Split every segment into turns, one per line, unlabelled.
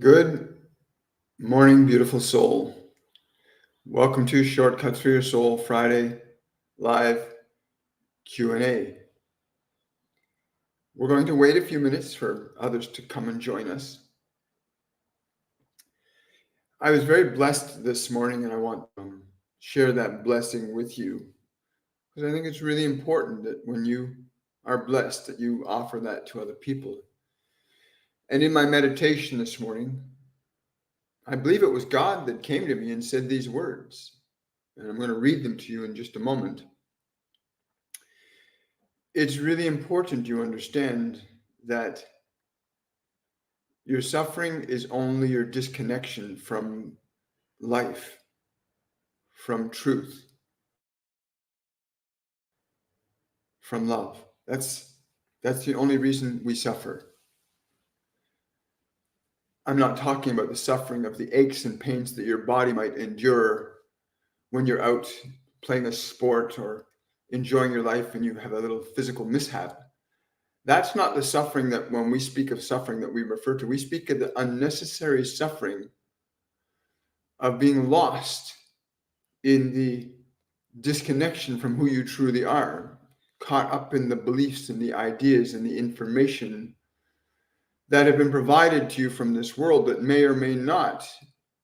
Good morning, beautiful soul. Welcome to Shortcuts for Your Soul Friday live Q&A. We're going to wait a few minutes for others to come and join us. I was very blessed this morning, and I want to share that blessing with you because I think it's really important that when you are blessed, that you offer that to other people. And in my meditation this morning, I believe it was God that came to me and said these words, and I'm going to read them to you in just a moment. It's really important you understand that your suffering is only your disconnection from life, from truth, from love. That's the only reason we suffer. I'm not talking about the suffering of the aches and pains that your body might endure when you're out playing a sport or enjoying your life and you have a little physical mishap. That's not the suffering that when we speak of suffering that we refer to. We speak of the unnecessary suffering of being lost in the disconnection from who you truly are, caught up in the beliefs and the ideas and the information that have been provided to you from this world that may or may not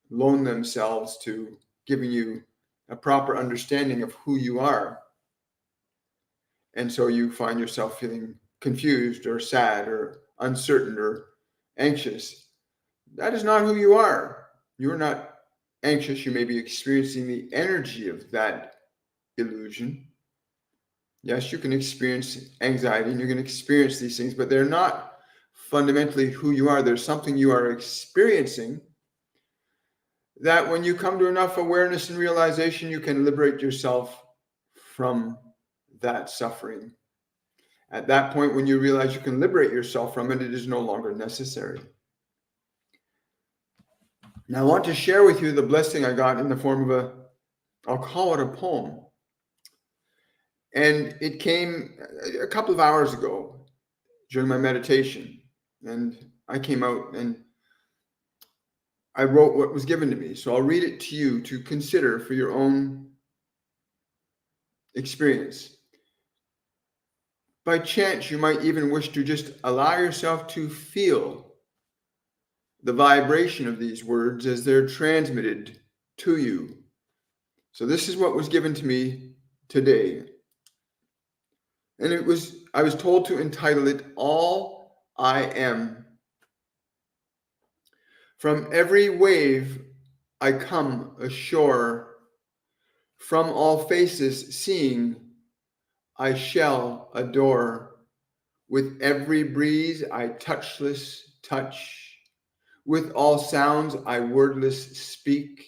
loan themselves to giving you a proper understanding of who you are. And so you find yourself feeling confused or sad or uncertain or anxious. That is not who you are. You are not anxious. You may be experiencing the energy of that illusion. Yes, you can experience anxiety and you can experience these things, but they're not fundamentally who you are. There's something you are experiencing that when you come to enough awareness and realization, you can liberate yourself from that suffering. At that point, when you realize you can liberate yourself from it, it is no longer necessary. Now, I want to share with you the blessing I got in the form of I'll call it a poem. And it came a couple of hours ago during my meditation. And I came out and I wrote what was given to me. So I'll read it to you to consider for your own experience. By chance, you might even wish to just allow yourself to feel the vibration of these words as they're transmitted to you. So this is what was given to me today. And I was told to entitle it All I Am. From every wave I come ashore, from all faces seeing I shall adore. With every breeze I touchless touch, with all sounds I wordless speak.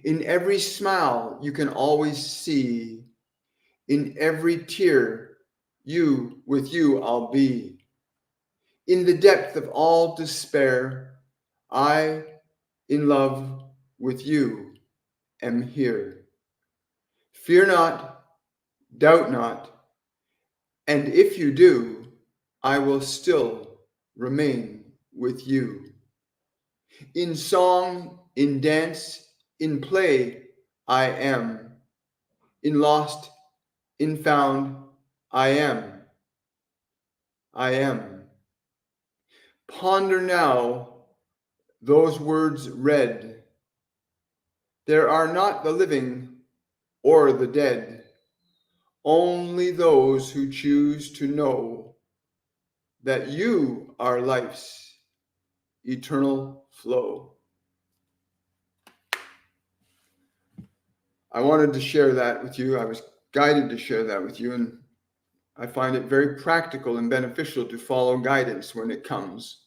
In every smile you can always see, in every tear with you I'll be. In the depth of all despair, I, in love with you, am here. Fear not, doubt not, and if you do, I will still remain with you. In song, in dance, in play, I am. In lost, in found, I am. I am. Ponder now those words read. There are not the living or the dead, only those who choose to know that you are life's eternal flow. I wanted to share that with you. I was guided to share that with you, and I find it very practical and beneficial to follow guidance when it comes,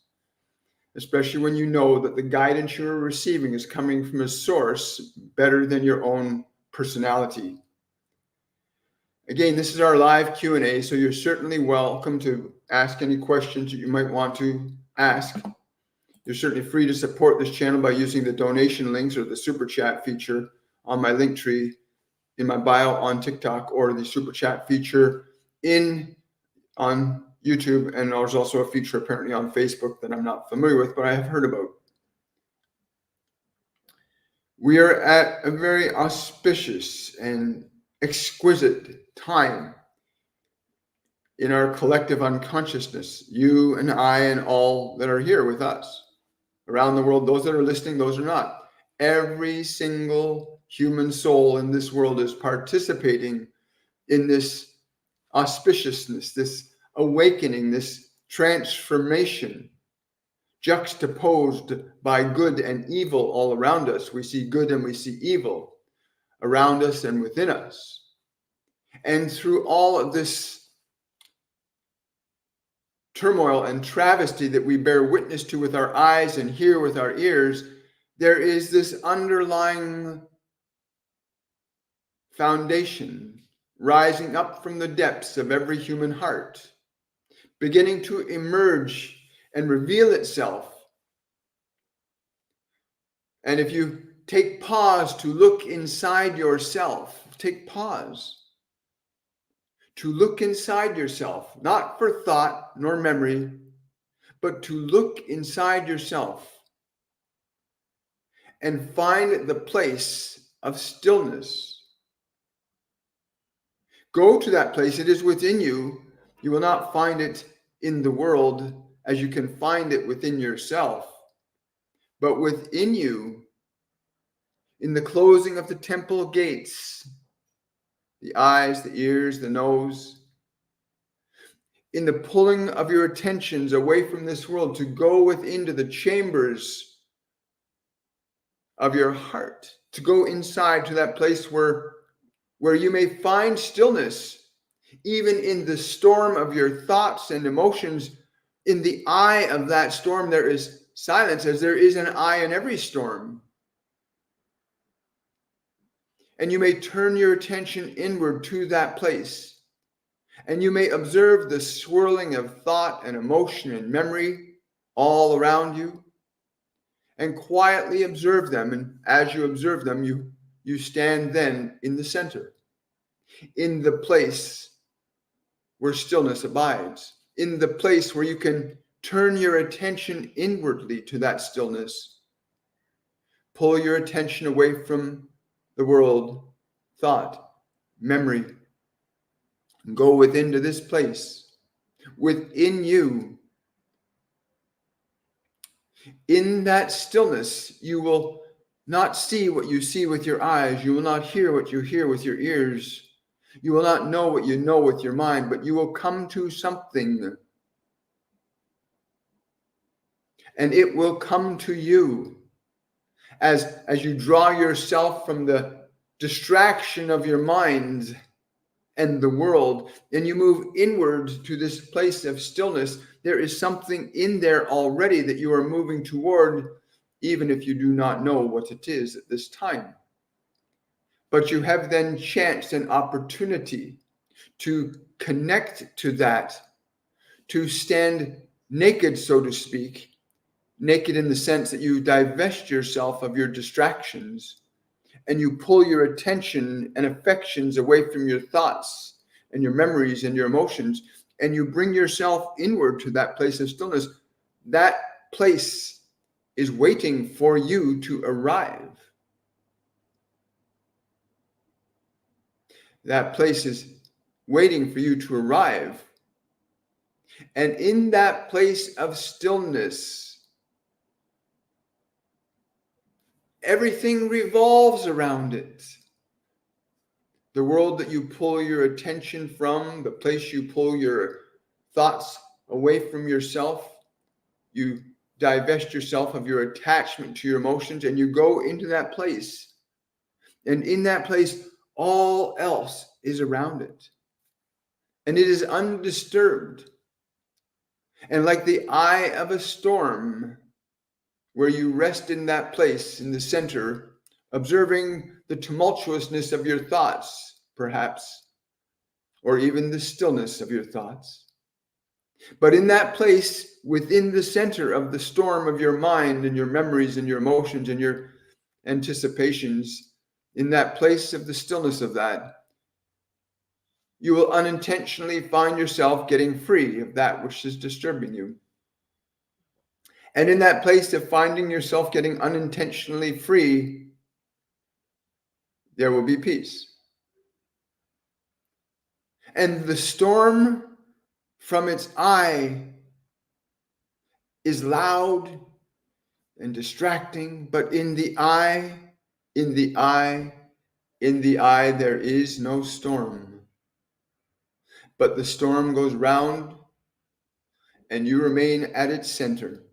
especially when you know that the guidance you're receiving is coming from a source better than your own personality. Again, this is our live Q&A, so you're certainly welcome to ask any questions that you might want to ask. You're certainly free to support this channel by using the donation links or the super chat feature on my link tree in my bio on TikTok, or the super chat feature on YouTube, and there's also a feature apparently on Facebook that I'm not familiar with, but I have heard about. We are at a very auspicious and exquisite time in our collective unconsciousness, you and I and all that are here with us around the world, those that are listening, those are not. Every single human soul in this world is participating in this auspiciousness, this awakening, this transformation, juxtaposed by good and evil all around us. We see good and we see evil around us and within us. And through all of this turmoil and travesty that we bear witness to with our eyes and hear with our ears, there is this underlying foundation rising up from the depths of every human heart, beginning to emerge and reveal itself. And if you take pause to look inside yourself, take pause to look inside yourself, not for thought nor memory, but to look inside yourself and find the place of stillness. Go to that place. It is within you. You will not find it in the world as you can find it within yourself, but within you, in the closing of the temple gates, the eyes, the ears, the nose, in the pulling of your attentions away from this world to go within to the chambers of your heart, to go inside to that place where you may find stillness, even in the storm of your thoughts and emotions. In the eye of that storm, there is silence, as there is an eye in every storm. And you may turn your attention inward to that place, and you may observe the swirling of thought and emotion and memory all around you, and quietly observe them. And as you observe them, you stand then in the center, in the place where stillness abides, in the place where you can turn your attention inwardly to that stillness. Pull your attention away from the world, thought, memory, and go within to this place. Within you, in that stillness, you will not see what you see with your eyes. You will not hear what you hear with your ears. You will not know what you know with your mind, but you will come to something. And it will come to you as you draw yourself from the distraction of your mind and the world, and you move inward to this place of stillness. There is something in there already that you are moving toward, even if you do not know what it is at this time. But you have then chanced an opportunity to connect to that, to stand naked, so to speak, naked in the sense that you divest yourself of your distractions and you pull your attention and affections away from your thoughts and your memories and your emotions, and you bring yourself inward to that place of stillness. That place is waiting for you to arrive. That place is waiting for you to arrive. And in that place of stillness, everything revolves around it. The world that you pull your attention from, the place you pull your thoughts away from yourself, you divest yourself of your attachment to your emotions, and you go into that place. And in that place, all else is around it. And it is undisturbed. And like the eye of a storm, where you rest in that place in the center, observing the tumultuousness of your thoughts, perhaps, or even the stillness of your thoughts. But in that place, within the center of the storm of your mind and your memories and your emotions and your anticipations, in that place of the stillness of that, you will unintentionally find yourself getting free of that which is disturbing you. And in that place of finding yourself getting unintentionally free, there will be peace. And the storm from its eye is loud and distracting, but in the eye, there is no storm. But the storm goes round and you remain at its center,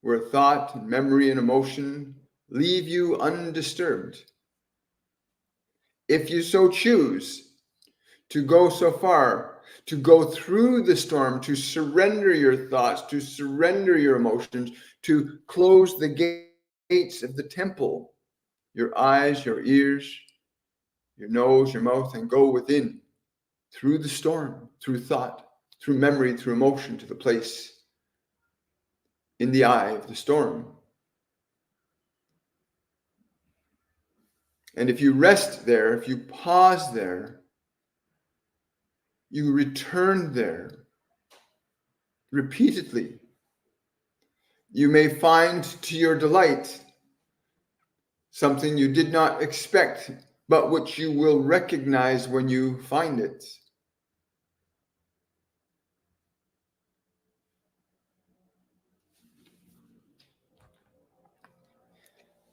where thought and memory and emotion leave you undisturbed. If you so choose to go so far, to go through the storm, to surrender your thoughts, to surrender your emotions, to close the gates of the temple, your eyes, your ears, your nose, your mouth, and go within, through the storm, through thought, through memory, through emotion, to the place in the eye of the storm. And if you rest there, if you pause there, you return there repeatedly, you may find to your delight something you did not expect, but which you will recognize when you find it.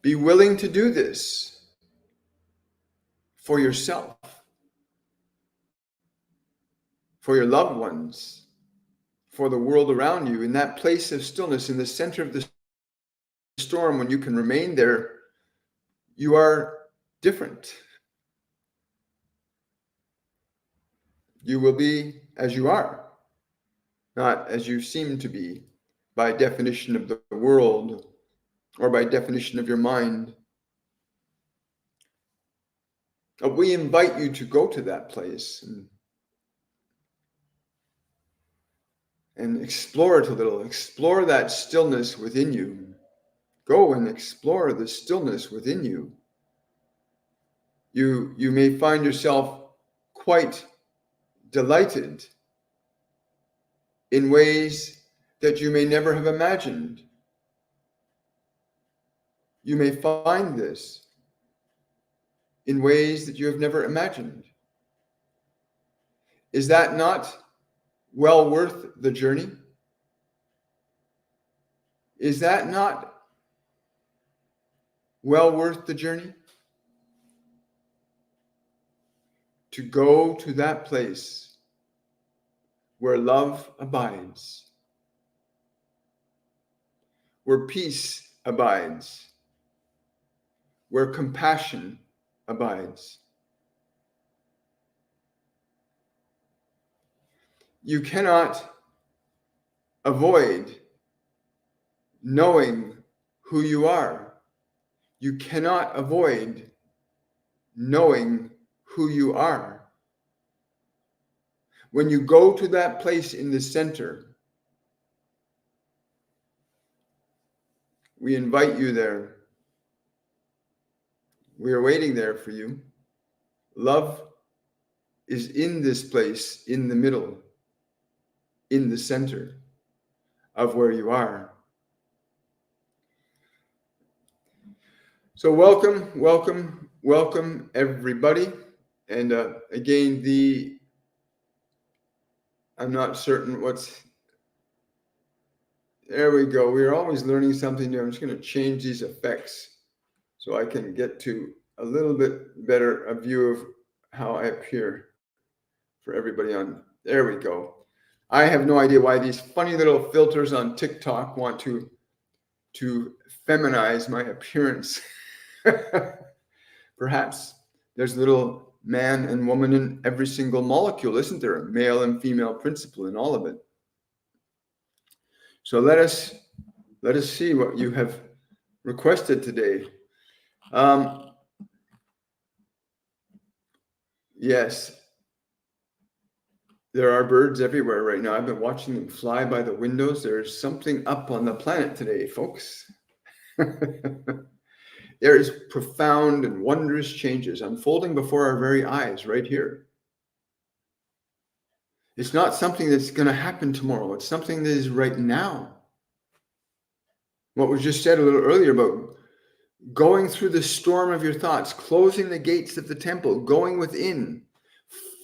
Be willing to do this for yourself, for your loved ones, for the world around you, in that place of stillness, in the center of the storm. When you can remain there, you are different. You will be as you are, not as you seem to be, by definition of the world or by definition of your mind. We invite you to go to that place and explore it a little. Explore that stillness within you. Go and explore the stillness within you. You may find yourself quite delighted in ways that you may never have imagined. You may find this in ways that you have never imagined. Is that not well worth the journey? Is that not well worth the journey? To go to that place where love abides, where peace abides, where compassion abides. You cannot avoid knowing who you are. You cannot avoid knowing who you are. When you go to that place in the center, we invite you there. We are waiting there for you. Love is in this place, in the middle, in the center of where you are. So welcome, everybody. And again, I'm not certain there we go. We're always learning something new. I'm just going to change these effects so I can get to a little bit better a view of how I appear for everybody on. There we go. I have no idea why these funny little filters on TikTok want to feminize my appearance. Perhaps there's a little man and woman in every single molecule, isn't there? A male and female principle in all of it. So let us see what you have requested today. Yes, there are birds everywhere right now. I've been watching them fly by the windows. There's something up on the planet today, folks. There is profound and wondrous changes unfolding before our very eyes right here. It's not something that's going to happen tomorrow. It's something that is right now. What was just said a little earlier about going through the storm of your thoughts, closing the gates of the temple, going within,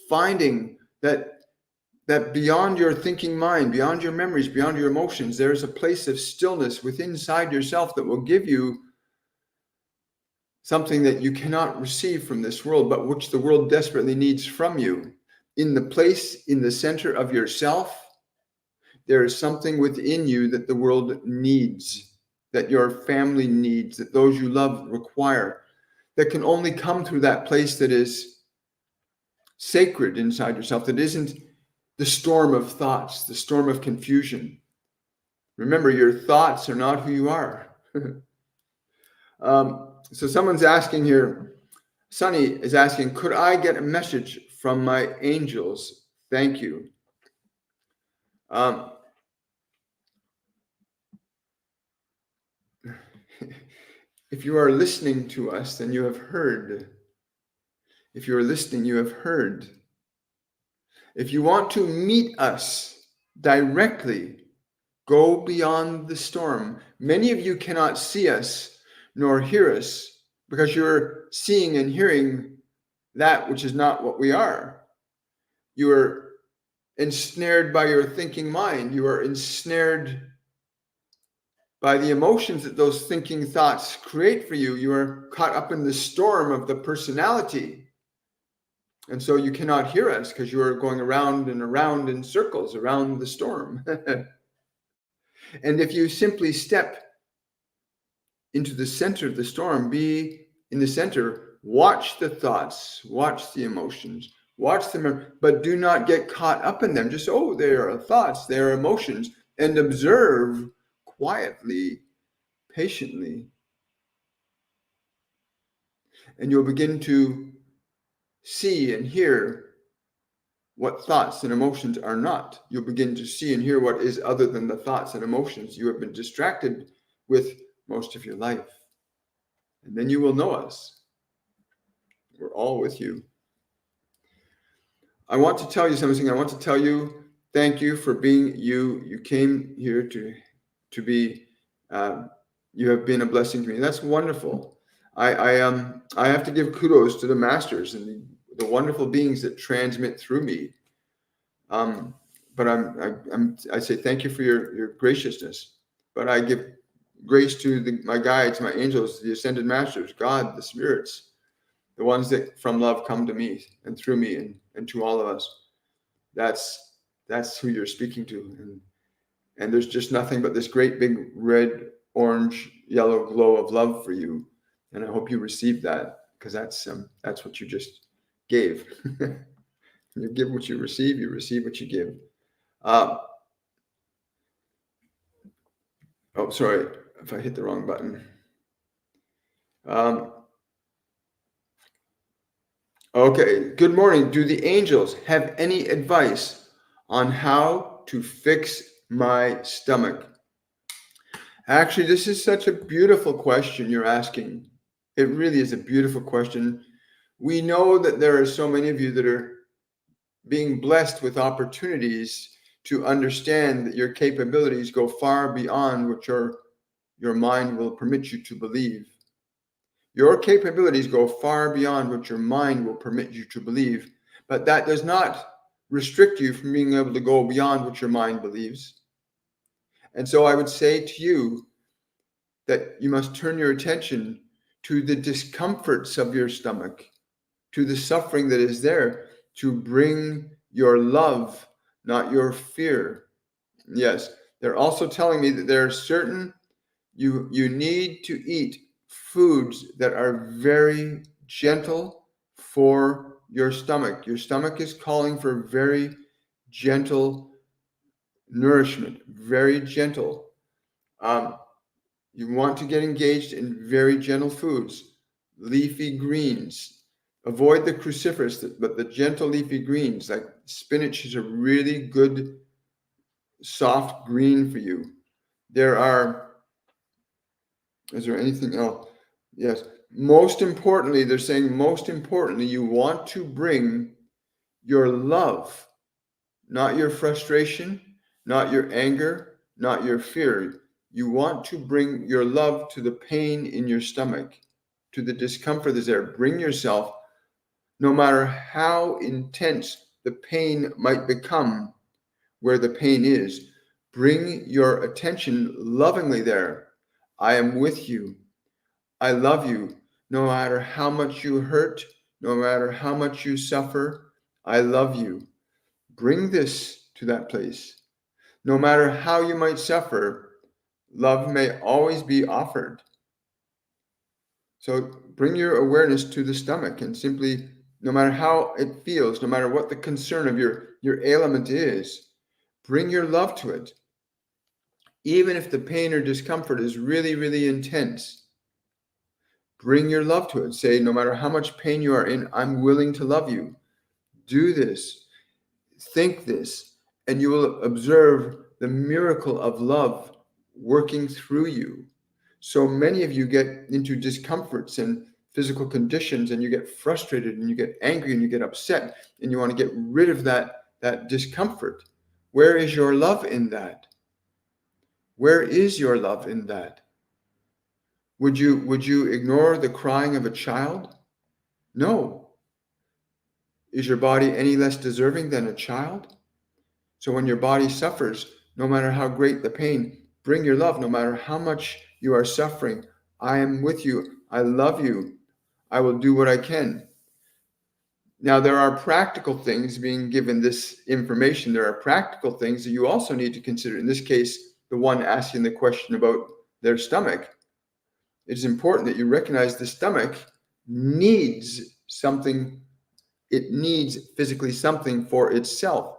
finding that beyond your thinking mind, beyond your memories, beyond your emotions, there is a place of stillness within inside yourself that will give you something that you cannot receive from this world, but which the world desperately needs from you. In the place, in the center of yourself, there is something within you that the world needs, that your family needs, that those you love require, that can only come through that place that is sacred inside yourself, that isn't the storm of thoughts, the storm of confusion. Remember, your thoughts are not who you are. So someone's asking here, Sunny is asking, could I get a message from my angels? Thank you. If you are listening to us, then you have heard. If you are listening, you have heard. If you want to meet us directly, go beyond the storm. Many of you cannot see us nor hear us because you're seeing and hearing that which is not what we are. You are ensnared by your thinking mind. You are ensnared by the emotions that those thinking thoughts create for you. You are caught up in the storm of the personality. And so you cannot hear us because you are going around and around in circles around the storm. And if you simply step into the center of the storm, be in the center, watch the thoughts, watch the emotions, watch them, but do not get caught up in them. Just, oh, there are thoughts, there are emotions, and observe quietly, patiently. And you'll begin to see and hear what thoughts and emotions are not. You'll begin to see and hear what is other than the thoughts and emotions you have been distracted with most of your life. And then you will know us. We're all with you. I want to tell you something. I want to tell you, thank you for being you. You came here to be, you have been a blessing to me. That's wonderful. I have to give kudos to the masters and the wonderful beings that transmit through me. But I say thank you for your graciousness. But I give grace to my guides, my angels, the ascended masters, God, the spirits, the ones that from love come to me and through me and to all of us. That's who you're speaking to. And there's just nothing but this great big red, orange, yellow glow of love for you. And I hope you receive that, because that's what you just gave. You give what you receive what you give. Oh, sorry if I hit the wrong button. Okay, good morning. Do the angels have any advice on how to fix my stomach? Actually, this is such a beautiful question you're asking. It really is a beautiful question. We know that there are so many of you that are being blessed with opportunities to understand that your capabilities go far beyond what your mind will permit you to believe. Your capabilities go far beyond what your mind will permit you to believe, but that does not restrict you from being able to go beyond what your mind believes. And so I would say to you that you must turn your attention to the discomforts of your stomach, to the suffering that is there, to bring your love, not your fear. Yes, they're also telling me that there are certain, you need to eat foods that are very gentle for your stomach. Your stomach is calling for very gentle nourishment, very gentle. You want to get engaged in very gentle foods, leafy greens. Avoid the cruciferous, but the gentle leafy greens, like spinach is a really good soft green for you. Is there anything else? Yes. Most importantly, they're saying most importantly, you want to bring your love, not your frustration, not your anger, not your fear. You want to bring your love to the pain in your stomach, to the discomfort that's there. Bring yourself, no matter how intense the pain might become, where the pain is, bring your attention lovingly there. I am with you. I love you. No matter how much you hurt, no matter how much you suffer, I love you. Bring this to that place. No matter how you might suffer, love may always be offered. So bring your awareness to the stomach and simply, no matter how it feels, no matter what the concern of your ailment is, bring your love to it. Even if the pain or discomfort is really, really intense, bring your love to it. Say, no matter how much pain you are in, I'm willing to love you. Do this, think this, and you will observe the miracle of love working through you. So many of you get into discomforts and physical conditions, and you get frustrated and you get angry and you get upset and you want to get rid of that discomfort. Where is your love in that? Where is your love in that? Would you ignore the crying of a child? No. Is your body any less deserving than a child? So when your body suffers, no matter how great the pain, bring your love. No matter how much you are suffering, I am with you. I love you. I will do what I can. Now, there are practical things being given this information. There are practical things that you also need to consider. In this case, the one asking the question about their stomach. It's important that you recognize the stomach needs something. It needs physically something for itself.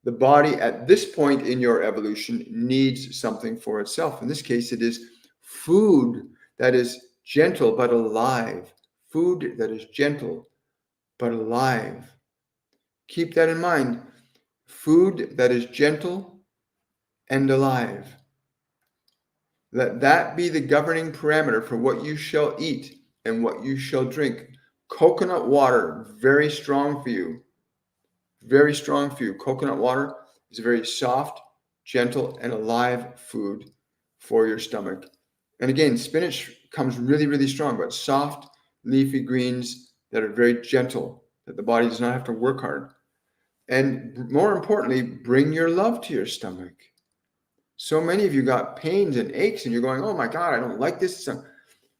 The body at this point in your evolution needs something for itself. In this case, it is food that is gentle but alive. Food that is gentle but alive. Keep that in mind. Food that is gentle and alive. Let that be the governing parameter for what you shall eat and what you shall drink. Coconut water, very strong for you. Very strong for you. Coconut water is a very soft, gentle, and alive food for your stomach. And again, spinach comes really, really strong, but soft, leafy greens that are very gentle, that the body does not have to work hard. And more importantly, bring your love to your stomach. So many of you got pains and aches, and you're going, oh my God, I don't like this.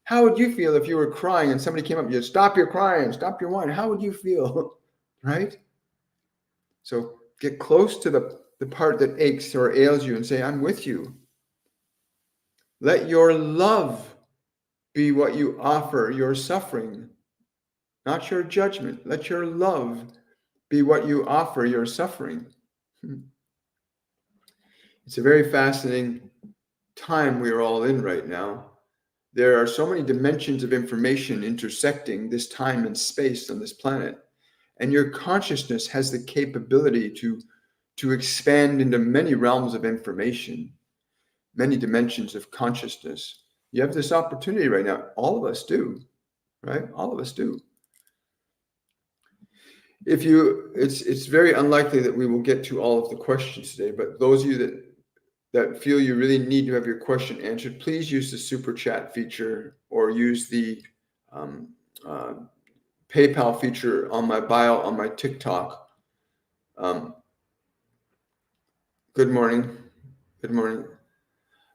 How would you feel if you were crying and somebody came up and you said, stop your crying, stop your whining? How would you feel? Right? So get close to the part that aches or ails you and say, I'm with you. Let your love be what you offer your suffering, not your judgment. Let your love be what you offer your suffering. It's a very fascinating time we are all in right now. There are so many dimensions of information intersecting this time and space on this planet. And your consciousness has the capability to expand into many realms of information, many dimensions of consciousness. You have this opportunity right now. All of us do, right? All of us do. It's very unlikely that we will get to all of the questions today, but those of you that feel you really need to have your question answered, please use the super chat feature or use the PayPal feature on my bio on my TikTok. Good morning. Good morning.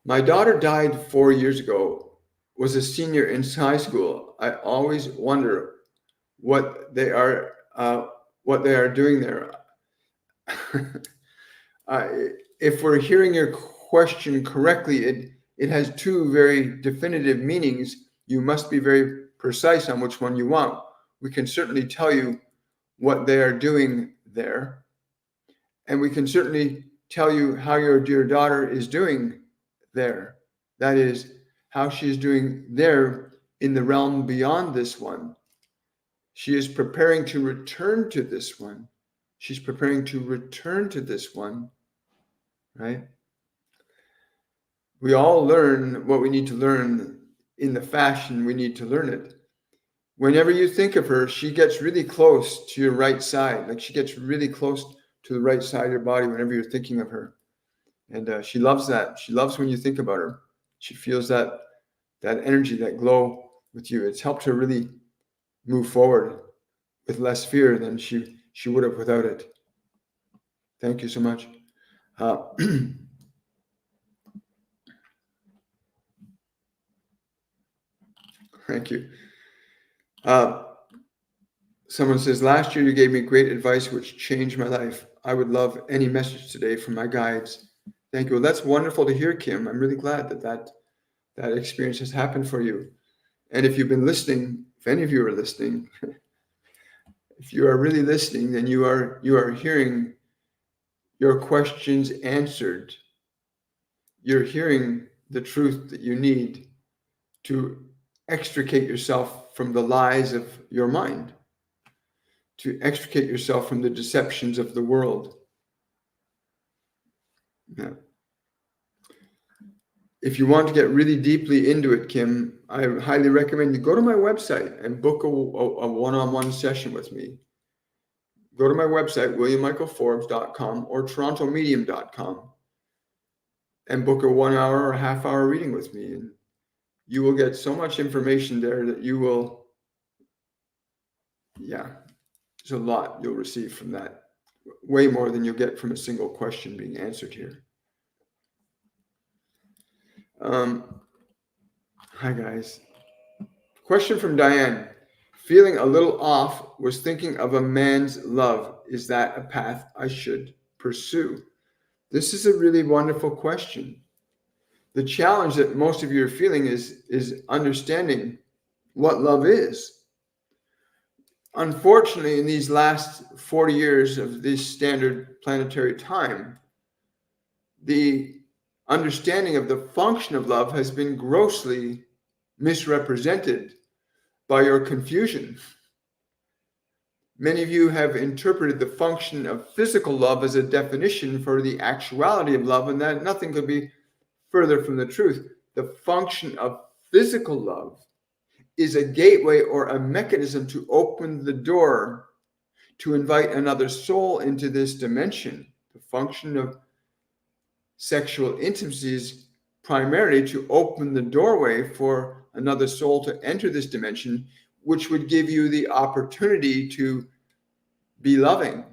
My daughter died 4 years ago, was a senior in high school. I always wonder what they are doing there. If we're hearing your question correctly, it has two very definitive meanings. You must be very precise on which one you want. We can certainly tell you what they are doing there, and we can certainly tell you how your dear daughter is doing there. That is, how she is doing there in the realm beyond this one. She is preparing to return to this one. She's preparing to return to this one, right? We all learn what we need to learn in the fashion we need to learn it. Whenever you think of her, she gets really close to your right side, like she gets really close to the right side of your body whenever you're thinking of her. And she loves that. She loves when you think about her. She feels that energy, that glow with you. It's helped her really move forward with less fear than she would have without it. Thank you so much. Thank you. Someone says, last year you gave me great advice which changed my life. I would love any message today from my guides. Thank you. Well, that's wonderful to hear, Kim. I'm really glad that experience has happened for you. And if you've been listening, if any of you are listening, if you are really listening, then you are hearing your questions answered. You're hearing the truth that you need to extricate yourself from the lies of your mind, to extricate yourself from the deceptions of the world. Yeah. If you want to get really deeply into it, Kim, I highly recommend you go to my website and book a one-on-one session with me. Go to my website, williammichaelforbes.com or torontomedium.com, and book a 1 hour or half hour reading with me. And you will get so much information there that you will, there's a lot you'll receive from that. Way more than you'll get from a single question being answered here. Hi, guys. Question from Diane. Feeling a little off, was thinking of a man's love. Is that a path I should pursue? This is a really wonderful question. The challenge that most of you are feeling is understanding what love is. Unfortunately, in these last 40 years of this standard planetary time, the understanding of the function of love has been grossly misrepresented by your confusion. Many of you have interpreted the function of physical love as a definition for the actuality of love, and that nothing could be further from the truth. The function of physical love is a gateway or a mechanism to open the door to invite another soul into this dimension. The function of sexual intimacy is primarily to open the doorway for another soul to enter this dimension, which would give you the opportunity to be loving,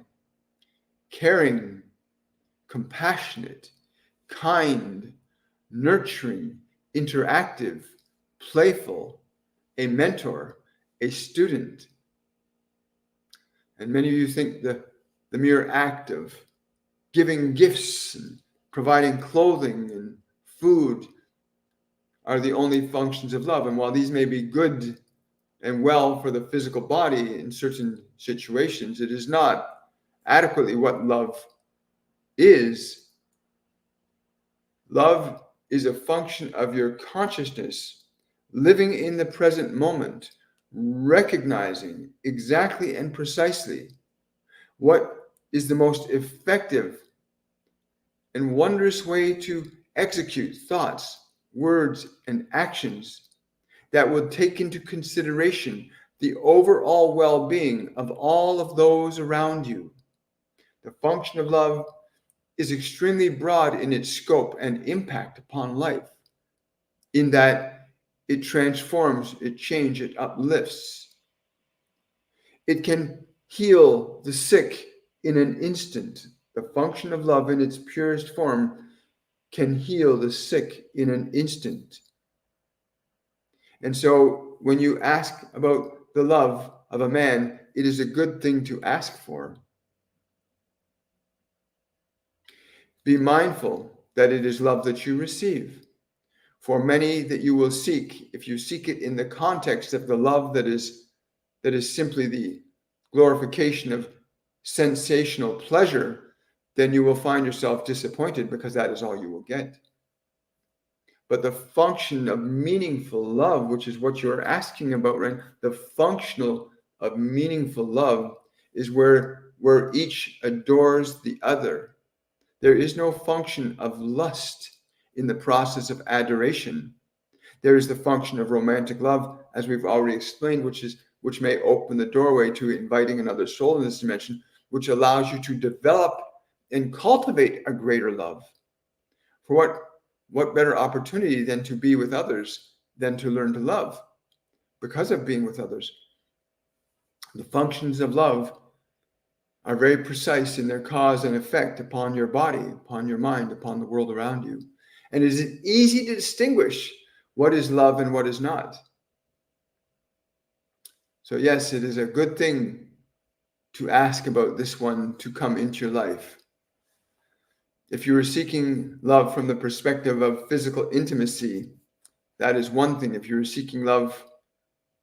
caring, compassionate, kind, nurturing, interactive, playful, a mentor, a student. And many of you think the mere act of giving gifts and providing clothing and food are the only functions of love. And while these may be good and well for the physical body in certain situations, it is not adequately what love is. Love is a function of your consciousness, living in the present moment, recognizing exactly and precisely what is the most effective and wondrous way to execute thoughts, words, and actions that will take into consideration the overall well-being of all of those around you. The function of love is extremely broad in its scope and impact upon life, in that it transforms, it changes, it uplifts. It can heal the sick in an instant. The function of love in its purest form can heal the sick in an instant. And so when you ask about the love of a man, it is a good thing to ask for. Be mindful that it is love that you receive. For many that you will seek, if you seek it in the context of the love that is simply the glorification of sensational pleasure, then you will find yourself disappointed, because that is all you will get. But the function of meaningful love, which is what you're asking about, right? The functional of meaningful love is where each adores the other. There is no function of lust in the process of adoration. There is the function of romantic love, as we've already explained, which may open the doorway to inviting another soul in this dimension. which allows you to develop and cultivate a greater love. For what better opportunity than to be with others than to learn to love because of being with others? The functions of love are very precise in their cause and effect upon your body, upon your mind, upon the world around you. And it is easy to distinguish what is love and what is not. So yes, it is a good thing to ask about this one to come into your life. If you are seeking love from the perspective of physical intimacy, that is one thing. If you're seeking love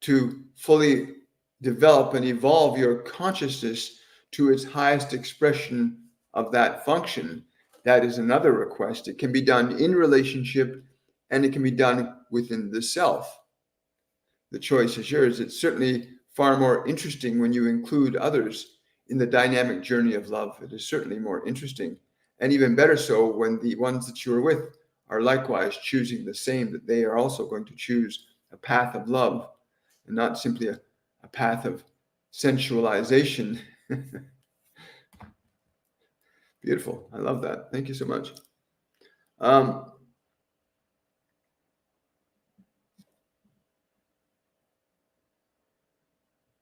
to fully develop and evolve your consciousness to its highest expression of that function, that is another request. It can be done in relationship and it can be done within the self. The choice is yours. It's certainly far more interesting when you include others in the dynamic journey of love. It is certainly more interesting, and even better so when the ones that you are with are likewise choosing the same, that they are also going to choose a path of love and not simply a path of sensualization. Beautiful. I love that. Thank you so much.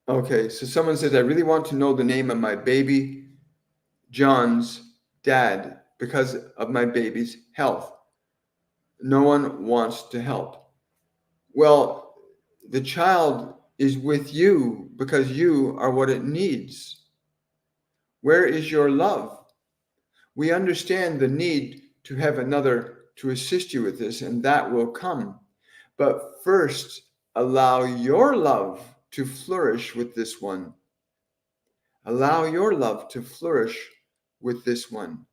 Okay, so someone says, I really want to know the name of my baby John's dad because of my baby's health. No one wants to help. Well, the child is with you because you are what it needs. Where is your love? We understand the need to have another to assist you with this, and that will come. But first, allow your love to flourish with this one. Allow your love to flourish with this one.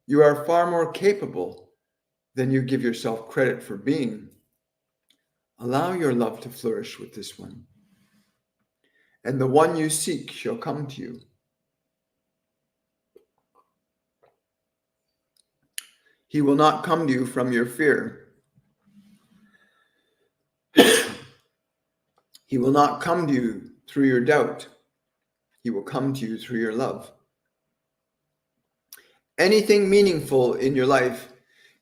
You are far more capable than you give yourself credit for being. Allow your love to flourish with this one. And the one you seek shall come to you. He will not come to you from your fear. He will not come to you through your doubt. He will come to you through your love. Anything meaningful in your life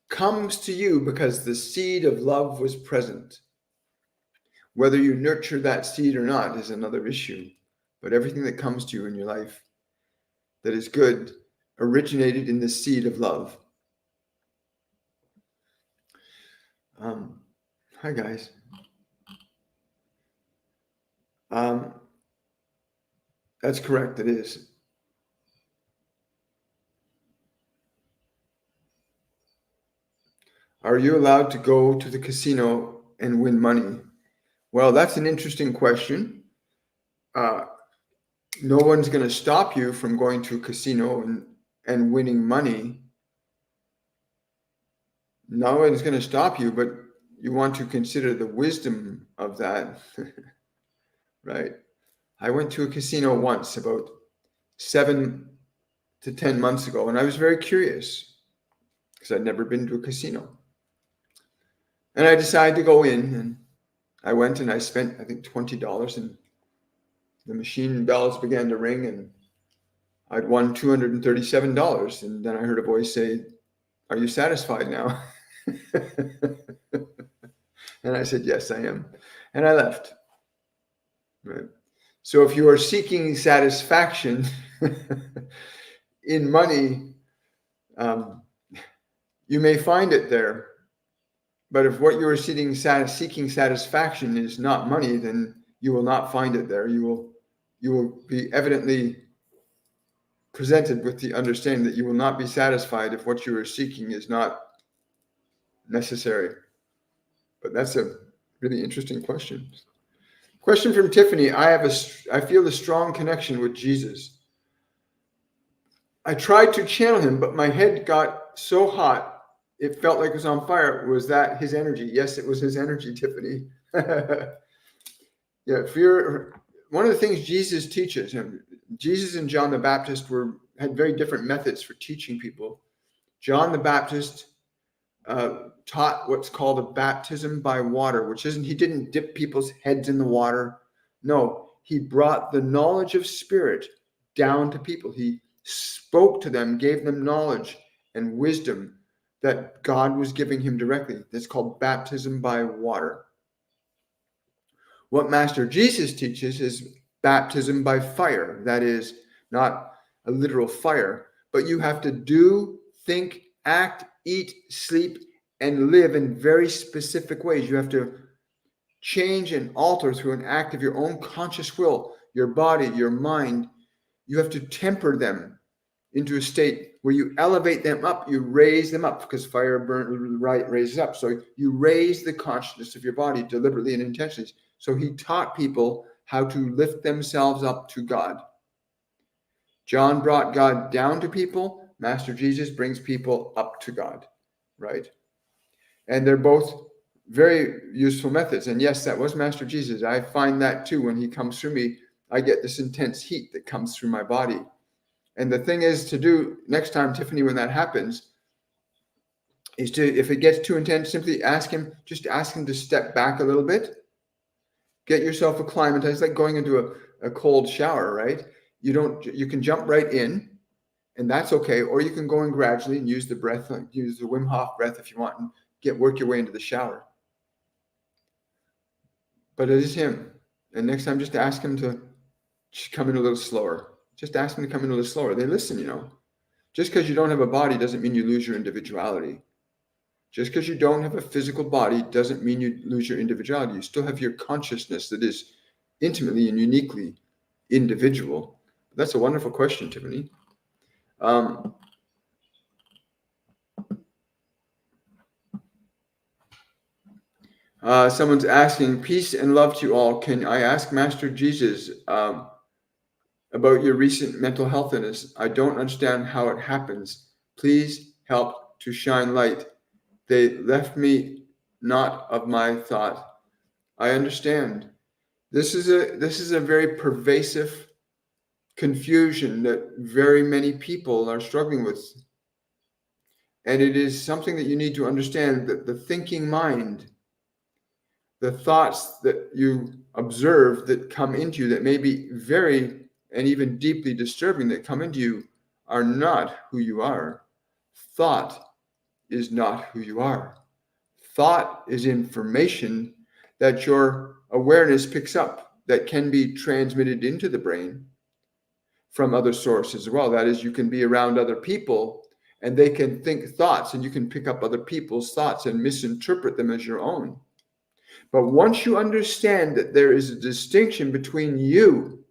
comes to you because the seed of love was present. Whether you nurture that seed or not is another issue. But everything that comes to you in your life that is good originated in the seed of love. Hi, guys. That's correct, it is. Are you allowed to go to the casino and win money? Well, that's an interesting question. No one's going to stop you from going to a casino and winning money. No one's going to stop you, but you want to consider the wisdom of that, right? I went to a casino once about 7 to 10 months ago, and I was very curious because I'd never been to a casino. And I decided to go in, and I went and I spent, I think, $20, and the machine bells began to ring, and I'd won $237. And then I heard a voice say, "Are you satisfied now?" And I said, "Yes, I am." And I left. Right. So if you are seeking satisfaction in money, you may find it there. But if what you are seeking satisfaction is not money, then you will not find it there. You will be evidently presented with the understanding that you will not be satisfied if what you are seeking is not necessary. But that's a really interesting question. Question from Tiffany. I feel a strong connection with Jesus. I tried to channel him, but my head got so hot, it felt like it was on fire. Was that his energy? Yes, it was his energy, Tiffany. Yeah, fear. One of the things Jesus teaches him, Jesus and John the Baptist had very different methods for teaching people. John the Baptist taught what's called a baptism by water, which isn't, he didn't dip people's heads in the water. No, he brought the knowledge of spirit down to people. He spoke to them, gave them knowledge and wisdom that God was giving him directly. That's called baptism by water. What Master Jesus teaches is baptism by fire. That is not a literal fire, but you have to do, think, act, eat, sleep, and live in very specific ways. You have to change and alter through an act of your own conscious will, your body, your mind. You have to temper them into a state where you elevate them up, you raise them up, because fire raises up. So you raise the consciousness of your body deliberately and intentionally. So he taught people how to lift themselves up to God. John brought God down to people. Master Jesus brings people up to God, right? And they're both very useful methods. And yes, that was Master Jesus. I find that too. When he comes through me, I get this intense heat that comes through my body. And the thing is to do next time, Tiffany, when that happens, is to, if it gets too intense, simply ask him to step back a little bit. Get yourself acclimatized. It's like going into a cold shower, right? You can jump right in, and that's okay. Or you can go in gradually and use the breath, use the Wim Hof breath if you want, and work your way into the shower. But it is him. And next time, just ask him to come in a little slower. Just ask him to come in a little slower. They listen, Just because you don't have a body doesn't mean you lose your individuality. Just because you don't have a physical body doesn't mean you lose your individuality. You still have your consciousness that is intimately and uniquely individual. That's a wonderful question, Tiffany. Someone's asking, peace and love to you all. Can I ask Master Jesus about your recent mental health illness? I don't understand how it happens. Please help to shine light. They left me not of my thought. I understand. This is a very pervasive confusion that very many people are struggling with. And it is something that you need to understand, that the thinking mind, the thoughts that you observe that come into you that may be very and even deeply disturbing that come into you are not who you are. Thought is not who you are. Thought is information that your awareness picks up that can be transmitted into the brain from other sources as well. That is, you can be around other people and they can think thoughts, and you can pick up other people's thoughts and misinterpret them as your own. But once you understand that there is a distinction between you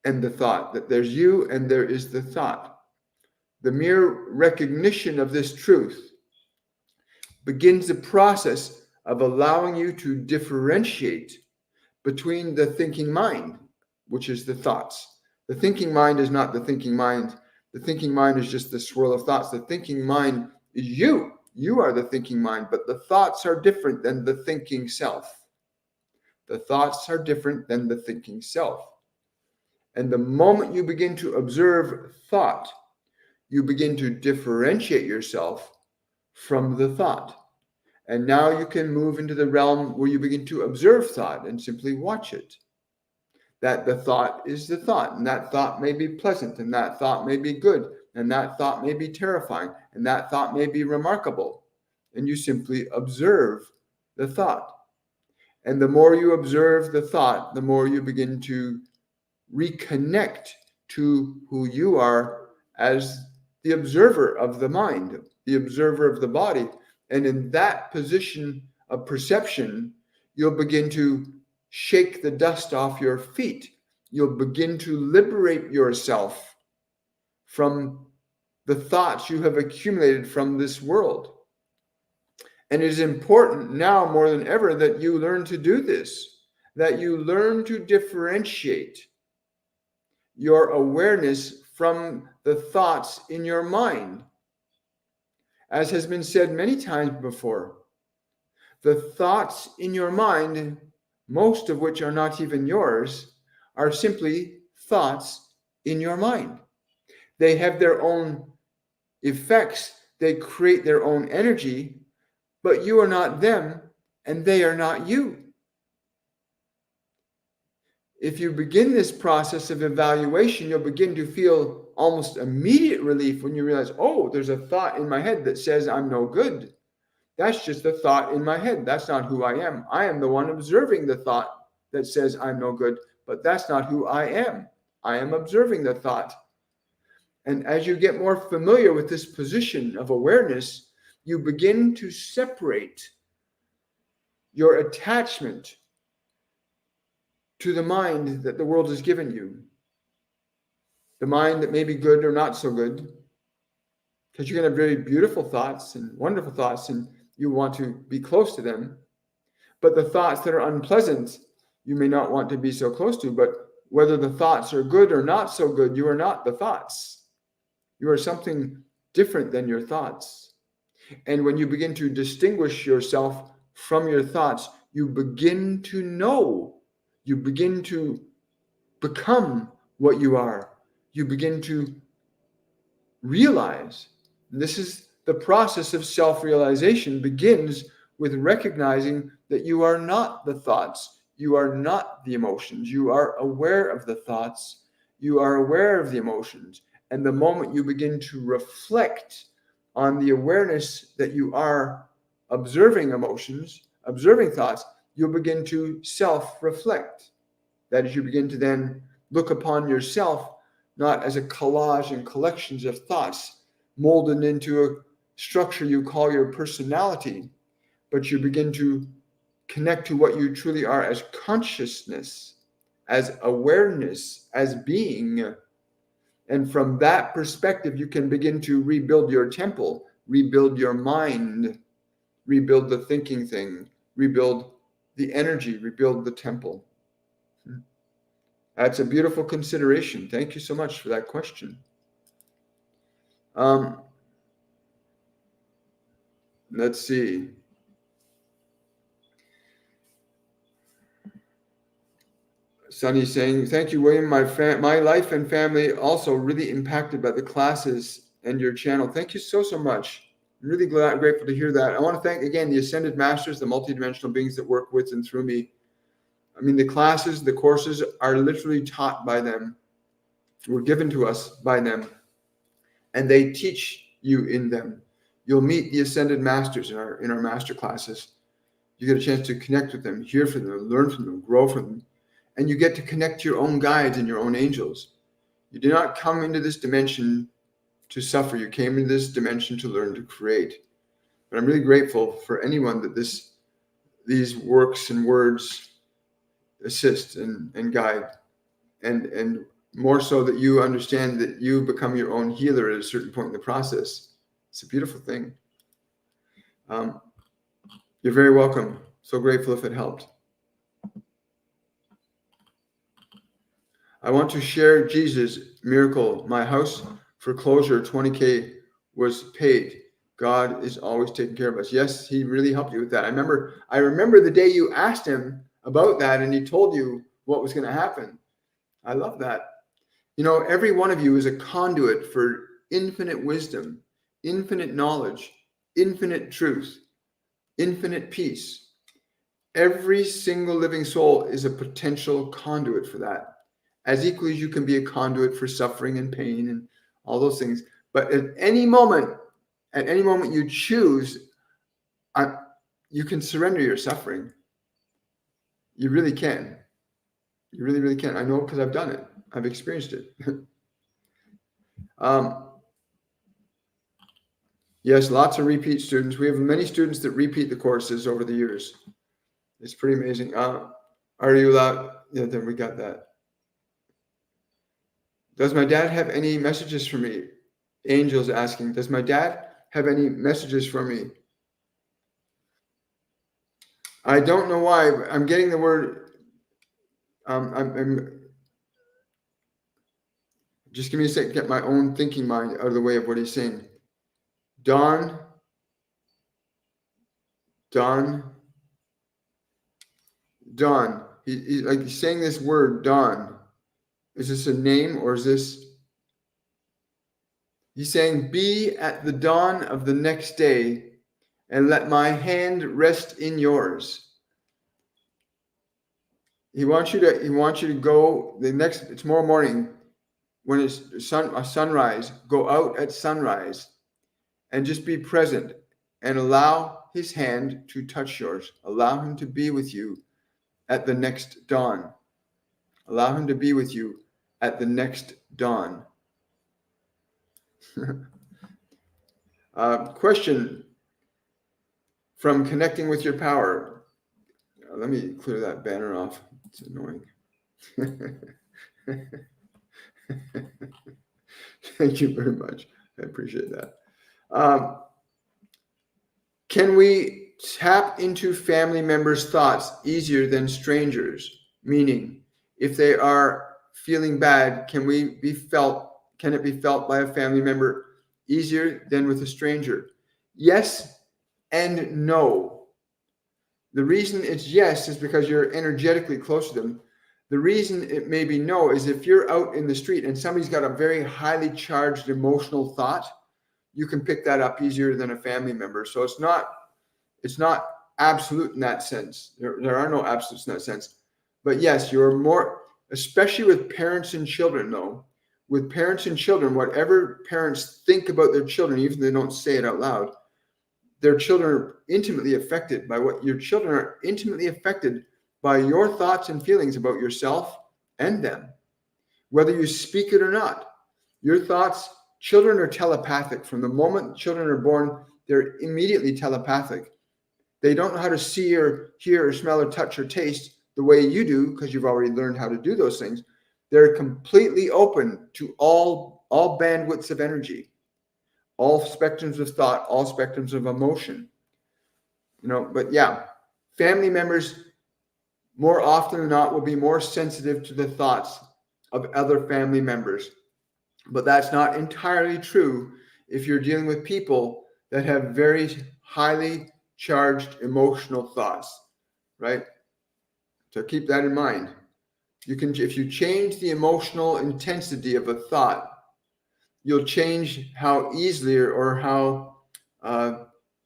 and the thought, that there's you and there is the thought, the mere recognition of this truth begins the process of allowing you to differentiate between the thinking mind, which is the thoughts. The thinking mind is not the thinking mind. The thinking mind is just the swirl of thoughts. The thinking mind is you. You are the thinking mind, but the thoughts are different than the thinking self. The thoughts are different than the thinking self. And the moment you begin to observe thought, you begin to differentiate yourself from the thought. And now you can move into the realm where you begin to observe thought and simply watch it. That the thought is the thought, and that thought may be pleasant, and that thought may be good, and that thought may be terrifying, and that thought may be remarkable. And you simply observe the thought. And the more you observe the thought, the more you begin to reconnect to who you are as the observer of the mind, the observer of the body. And in that position of perception, you'll begin to shake the dust off your feet. You'll begin to liberate yourself from the thoughts you have accumulated from this world. And it is important now more than ever that you learn to do this, that you learn to differentiate your awareness from the thoughts in your mind. As has been said many times before, the thoughts in your mind, most of which are not even yours, are simply thoughts in your mind. They have their own effects. They create their own energy, but you are not them and they are not you. if you begin this process of evaluation, you'll begin to feel almost immediate relief when you realize, oh, there's a thought in my head that says I'm no good. That's just a thought in my head. That's not who I am. I am the one observing the thought that says I'm no good, but that's not who I am. I am observing the thought. And as you get more familiar with this position of awareness, you begin to separate your attachment to the mind that the world has given you. The mind that may be good or not so good. Because you're going to have very beautiful thoughts and wonderful thoughts, and you want to be close to them. But the thoughts that are unpleasant, you may not want to be so close to. But whether the thoughts are good or not so good, you are not the thoughts. You are something different than your thoughts. And when you begin to distinguish yourself from your thoughts, you begin to know. You begin to become what you are. You begin to realize. This is the process of self-realization begins with recognizing that you are not the thoughts. You are not the emotions. You are aware of the thoughts. You are aware of the emotions. And the moment you begin to reflect on the awareness that you are observing emotions, observing thoughts, you'll begin to self-reflect. That is, you begin to then look upon yourself not as a collage and collections of thoughts molded into a structure you call your personality, but you begin to connect to what you truly are as consciousness, as awareness, as being. And from that perspective, you can begin to rebuild your temple, rebuild your mind, rebuild the thinking thing, rebuild the energy, rebuild the temple. That's a beautiful consideration. Thank you so much for that question. Let's see. Sunny saying, thank you, William. My life and family also really impacted by the classes and your channel. Thank you so much. I'm really grateful to hear that. I want to thank, again, the Ascended Masters, the multidimensional beings that work with and through me. I mean, the classes, the courses are literally taught by them, were given to us by them, and they teach you in them. You'll meet the Ascended Masters in our master classes. You get a chance to connect with them, hear from them, learn from them, grow from them. And you get to connect to your own guides and your own angels. You did not come into this dimension to suffer. You came into this dimension to learn to create. But I'm really grateful for anyone that these works and words assist and guide. And more so that you understand that you become your own healer at a certain point in the process. It's a beautiful thing. You're very welcome. So grateful if it helped. I want to share Jesus' miracle. My house foreclosure, 20K was paid. God is always taking care of us. Yes, he really helped you with that. I remember the day you asked him about that and he told you what was going to happen. I love that. You know, every one of you is a conduit for infinite wisdom, infinite knowledge, infinite truth, infinite peace. Every single living soul is a potential conduit for that. As equally as you can be a conduit for suffering and pain and all those things. But at any moment you choose, you can surrender your suffering. You really can. You really, really can. I know because I've done it. I've experienced it. Yes, lots of repeat students. We have many students that repeat the courses over the years. It's pretty amazing. Are you allowed? Yeah, then we got that. Does my dad have any messages for me? Angel's asking, does my dad have any messages for me? I don't know why. I'm getting the word. I'm just give me a second to get my own thinking mind out of the way of what he's saying. Don. He's saying this word, Don. Is this a name or is this? He's saying, be at the dawn of the next day and let my hand rest in yours. He wants you to go tomorrow morning when it's sunrise, go out at sunrise and just be present and allow his hand to touch yours. Allow him to be with you at the next dawn. Allow him to be with you at the next dawn. Question from Connecting with Your Power. Let me clear that banner off. It's annoying. Thank you very much. I appreciate that. Can we tap into family members' thoughts easier than strangers? Meaning, if they are feeling bad, can it be felt by a family member easier than with a stranger? Yes and no. The reason it's yes is because you're energetically close to them. The reason it may be no is if you're out in the street and somebody's got a very highly charged emotional thought, you can pick that up easier than a family member. So it's not absolute in that sense. There are no absolutes in that sense. But yes, you're more, especially with parents and children, though. With parents and children, whatever parents think about their children, even if they don't say it out loud, their children are intimately affected by what your children are intimately affected by your thoughts and feelings about yourself and them, whether you speak it or not. Your thoughts, children are telepathic. From the moment children are born, they're immediately telepathic. They don't know how to see or hear or smell or touch or taste the way you do because you've already learned how to do those things. They're completely open to all bandwidths of energy, all spectrums of thought, all spectrums of emotion. But yeah, family members more often than not will be more sensitive to the thoughts of other family members. But that's not entirely true if you're dealing with people that have very highly charged emotional thoughts, right? So keep that in mind. If you change the emotional intensity of a thought, you'll change how easily or how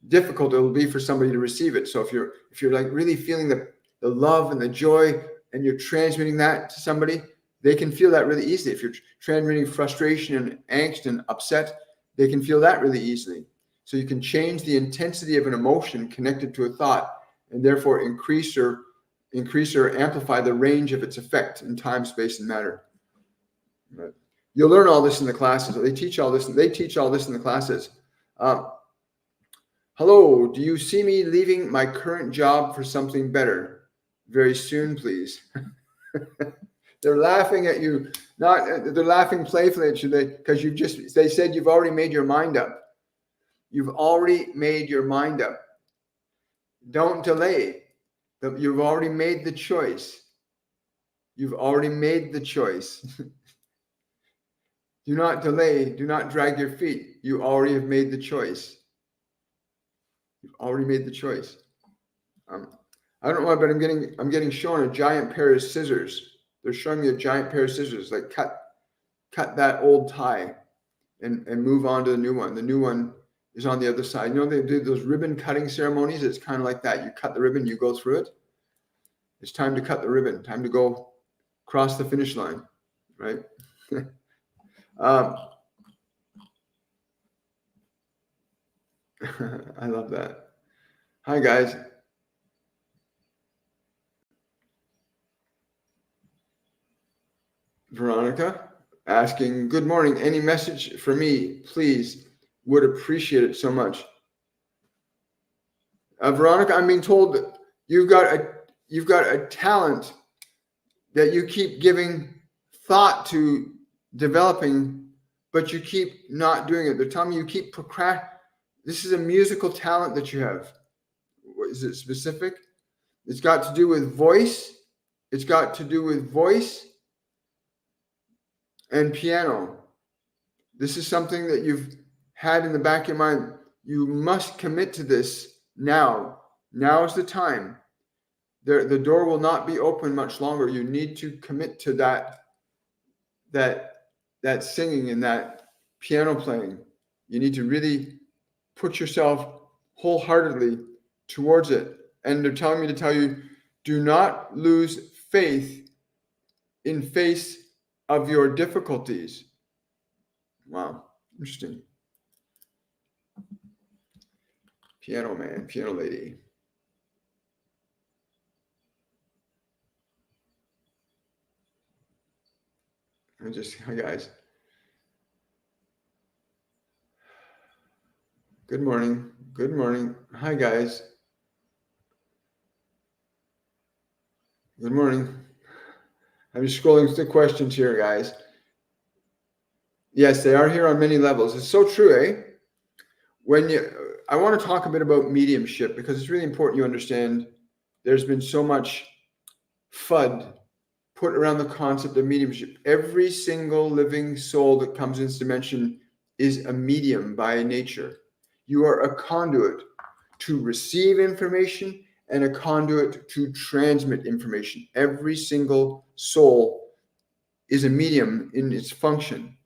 difficult it will be for somebody to receive it. So if you're like really feeling the love and the joy and you're transmitting that to somebody, they can feel that really easily. If you're transmitting frustration and angst and upset, they can feel that really easily. So you can change the intensity of an emotion connected to a thought and therefore increase or amplify the range of its effect in time, space, and matter. Right. You'll learn all this in the classes. They teach all this in the classes. Hello, do you see me leaving my current job for something better? Very soon, please. They're laughing at you. They're laughing playfully at you because they said you've already made your mind up. You've already made your mind up. Don't delay. You've already made the choice. You've already made the choice. Do not delay. Do not drag your feet. You already have made the choice. You've already made the choice. I don't know why, but I'm getting shown a giant pair of scissors. They're showing me a giant pair of scissors, like cut that old tie and move on to the new one. The new one is on the other side. They do those ribbon cutting ceremonies. It's kind of like that. You cut the ribbon, you go through it. It's time to cut the ribbon. Time to go cross the finish line, right? I love that. Hi, guys. Veronica asking, good morning. Any message for me, please? Would appreciate it so much. Veronica, I'm being told that you've got a talent that you keep giving thought to developing, but you keep not doing it. They're telling me you keep procrastinating. This is a musical talent that you have. Is it specific? It's got to do with voice. It's got to do with voice and piano. This is something that you've had in the back of your mind. You must commit to this now. Now is the time. The door will not be open much longer. You need to commit to that singing and that piano playing. You need to really put yourself wholeheartedly towards it. And they're telling me to tell you, do not lose faith in face of your difficulties. Wow, interesting. Piano man, piano lady. Hi guys. Good morning. Good morning. Hi guys. Good morning. I'm just scrolling through questions here, guys. Yes, they are here on many levels. It's so true, eh? I want to talk a bit about mediumship because it's really important you understand there's been so much FUD put around the concept of mediumship. Every single living soul that comes into this dimension is a medium by nature. You are a conduit to receive information and a conduit to transmit information. Every single soul is a medium in its function.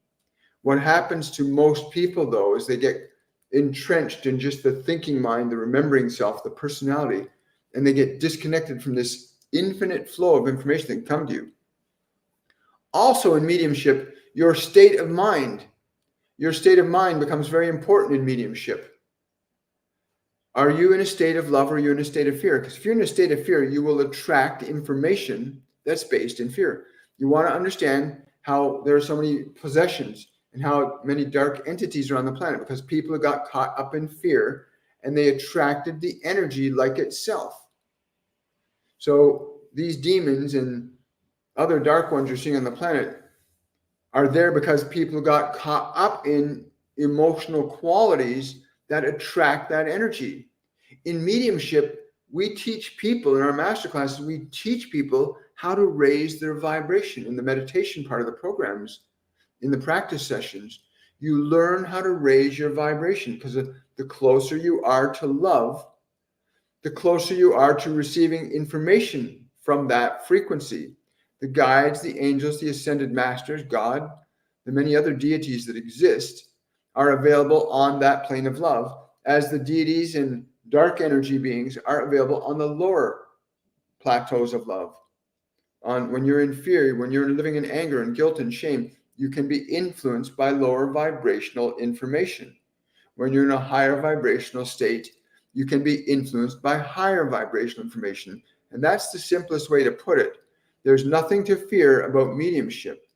What happens to most people, though, is they get entrenched in just the thinking mind, the remembering self, the personality, and they get disconnected from this infinite flow of information that can come to you. Also in mediumship, your state of mind becomes very important in mediumship. Are you in a state of love or are you in a state of fear? Because if you're in a state of fear, you will attract information that's based in fear. You want to understand how there are so many possessions and how many dark entities are on the planet because people got caught up in fear and they attracted the energy like itself. So these demons and other dark ones you're seeing on the planet are there because people got caught up in emotional qualities that attract that energy. In mediumship, we teach people in our master classes, we teach people how to raise their vibration. In the meditation part of the programs, in the practice sessions, you learn how to raise your vibration because the closer you are to love, the closer you are to receiving information from that frequency. The guides, the angels, the ascended masters, God, the many other deities that exist are available on that plane of love, as the deities and dark energy beings are available on the lower plateaus of love. When you're in fear, when you're living in anger and guilt and shame, you can be influenced by lower vibrational information. When you're in a higher vibrational state, you can be influenced by higher vibrational information. And that's the simplest way to put it. There's nothing to fear about mediumship.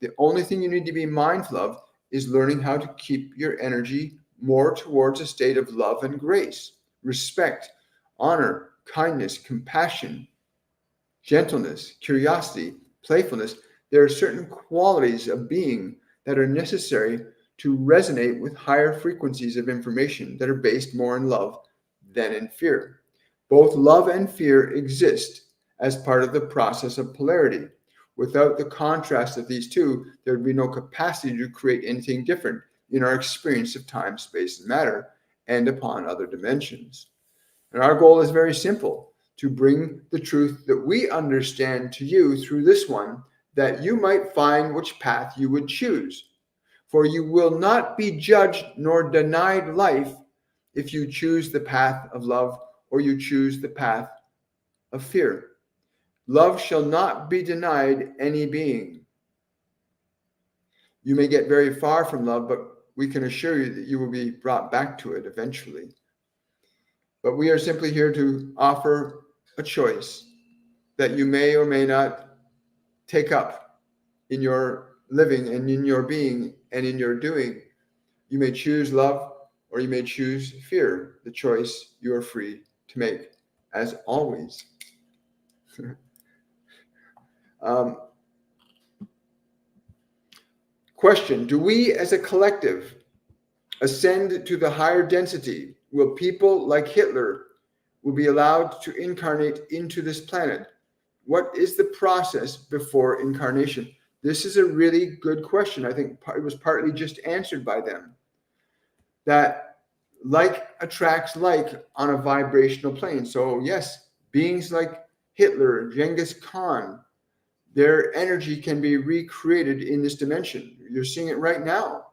The only thing you need to be mindful of is learning how to keep your energy more towards a state of love and grace, respect, honor, kindness, compassion, gentleness, curiosity, playfulness. There are certain qualities of being that are necessary to resonate with higher frequencies of information that are based more in love than in fear. Both love and fear exist as part of the process of polarity. Without the contrast of these two, there would be no capacity to create anything different in our experience of time, space, and matter, and upon other dimensions. And our goal is very simple, to bring the truth that we understand to you through this one, that you might find which path you would choose. For you will not be judged nor denied life if you choose the path of love or you choose the path of fear. Love shall not be denied any being. You may get very far from love, but we can assure you that you will be brought back to it eventually. But we are simply here to offer a choice that you may or may not take up in your living and in your being and in your doing. You may choose love or you may choose fear. The choice you are free to make, as always. Question: do we as a collective ascend to the higher density? Will people like Hitler will be allowed to incarnate into this planet? What is the process before incarnation? This is a really good question. I think it was partly just answered by them. That like attracts like on a vibrational plane. So yes, beings like Hitler, Genghis Khan, their energy can be recreated in this dimension. You're seeing it right now.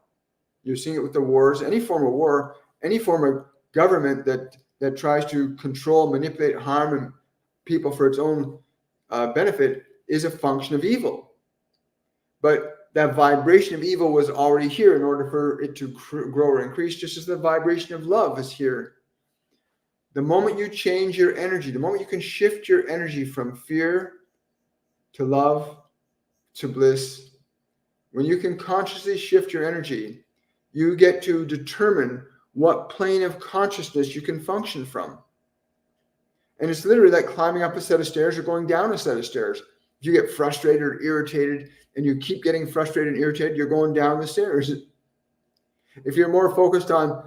You're seeing it with the wars, any form of war, any form of government that tries to control, manipulate, harm people for its own benefit is a function of evil. But that vibration of evil was already here in order for it to grow or increase, just as the vibration of love is here. The moment you change your energy, the moment you can shift your energy from fear to love to bliss, when you can consciously shift your energy, you get to determine what plane of consciousness you can function from. And it's literally like climbing up a set of stairs or going down a set of stairs. If you get frustrated or irritated and you keep getting frustrated and irritated, you're going down the stairs. If you're more focused on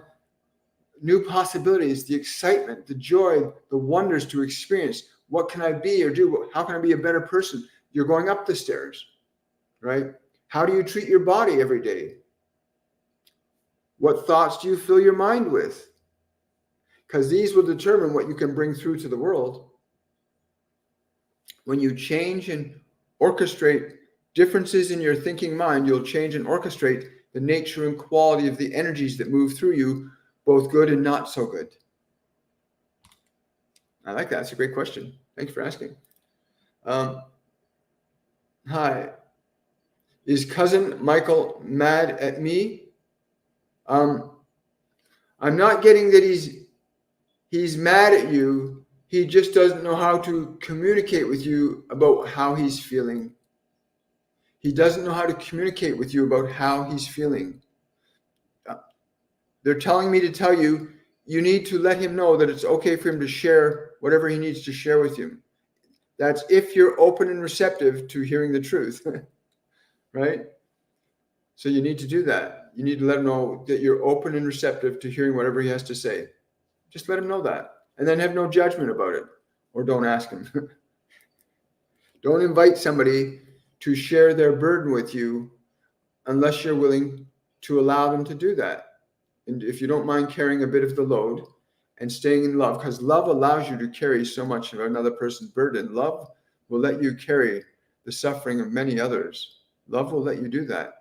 new possibilities, the excitement, the joy, the wonders to experience, what can I be or do? How can I be a better person? You're going up the stairs, right? How do you treat your body every day? What thoughts do you fill your mind with? Because these will determine what you can bring through to the world. When you change and orchestrate differences in your thinking mind, you'll change and orchestrate the nature and quality of the energies that move through you, both good and not so good. I like that. That's a great question. Thanks for asking. Hi. Is cousin Michael mad at me? I'm not getting that he's mad at you. He just doesn't know how to communicate with you about how he's feeling. He doesn't know how to communicate with you about how he's feeling. They're telling me to tell you, you need to let him know that it's okay for him to share whatever he needs to share with you. That's if you're open and receptive to hearing the truth, right? So you need to do that. You need to let him know that you're open and receptive to hearing whatever he has to say. Just let him know that. And then have no judgment about it. Or don't ask him. Don't invite somebody to share their burden with you unless you're willing to allow them to do that. And if you don't mind carrying a bit of the load and staying in love, because love allows you to carry so much of another person's burden. Love will let you carry the suffering of many others. Love will let you do that.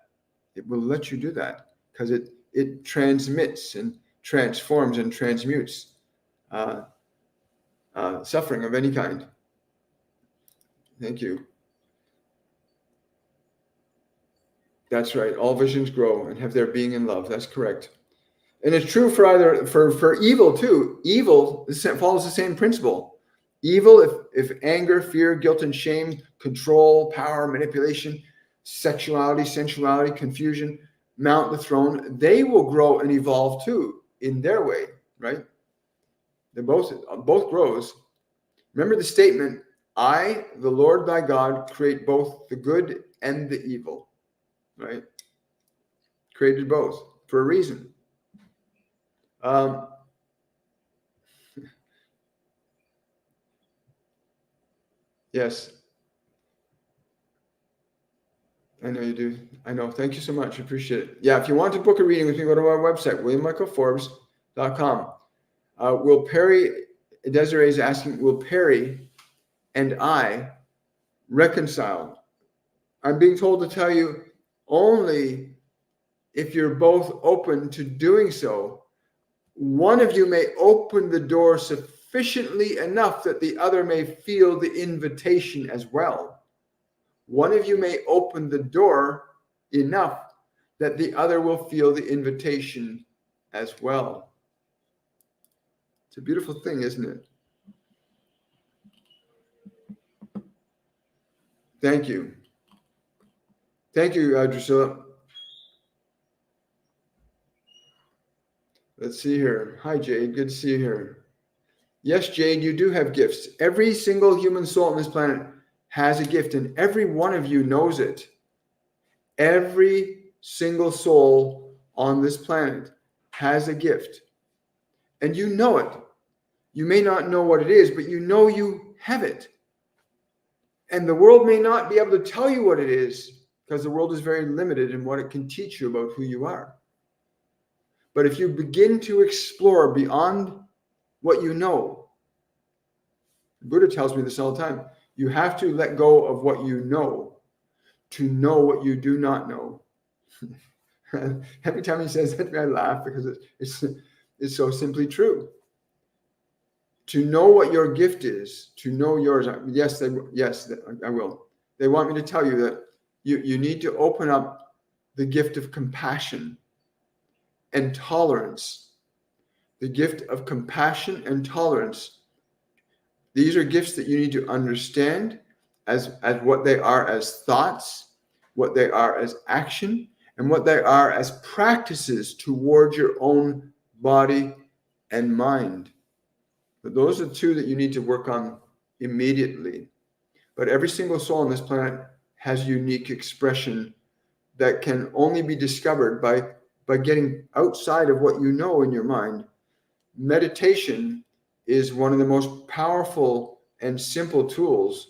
It will let you do that because it transmits and transforms and transmutes suffering of any kind. Thank you. That's right. All visions grow and have their being in love. That's correct. And it's true for evil too. Evil follows the same principle. Evil, if anger, fear, guilt, and shame, control, power, manipulation, sexuality, sensuality, confusion mount the throne, they will grow and evolve too in their way, right? They're both grows. Remember the statement, I, the Lord thy God, create both the good and the evil, right? Created both for a reason. Yes. I know you do. I know. Thank you so much. I appreciate it. Yeah, if you want to book a reading with me, go to our website, williammichaelforbes.com. Will Perry, Desiree is asking, will Perry and I reconcile? I'm being told to tell you only if you're both open to doing so. One of you may open the door sufficiently enough that the other may feel the invitation as well. One of you may open the door enough that the other will feel the invitation as well. It's a beautiful thing, isn't it? Thank you. Thank you, Drusilla. Let's see here. Hi, Jade. Good to see you here. Yes, Jade, you do have gifts. Every single human soul on this planet has a gift, and every one of you knows it. Every single soul on this planet has a gift, and you know it. You may not know what it is, but you know you have it. And the world may not be able to tell you what it is because the world is very limited in what it can teach you about who you are. But if you begin to explore beyond what you know, Buddha tells me this all the time, you have to let go of what you know to know what you do not know. Every time he says that, I laugh because it's so simply true. to know what your gift is, to know yours. Yes, I will. They want me to tell you that you need to open up the gift of compassion and tolerance. The gift of compassion and tolerance. These are gifts that you need to understand as what they are as thoughts, what they are as action, and what they are as practices towards your own body and mind. But those are two that you need to work on immediately. But every single soul on this planet has unique expression that can only be discovered by getting outside of what you know in your mind. Meditation is one of the most powerful and simple tools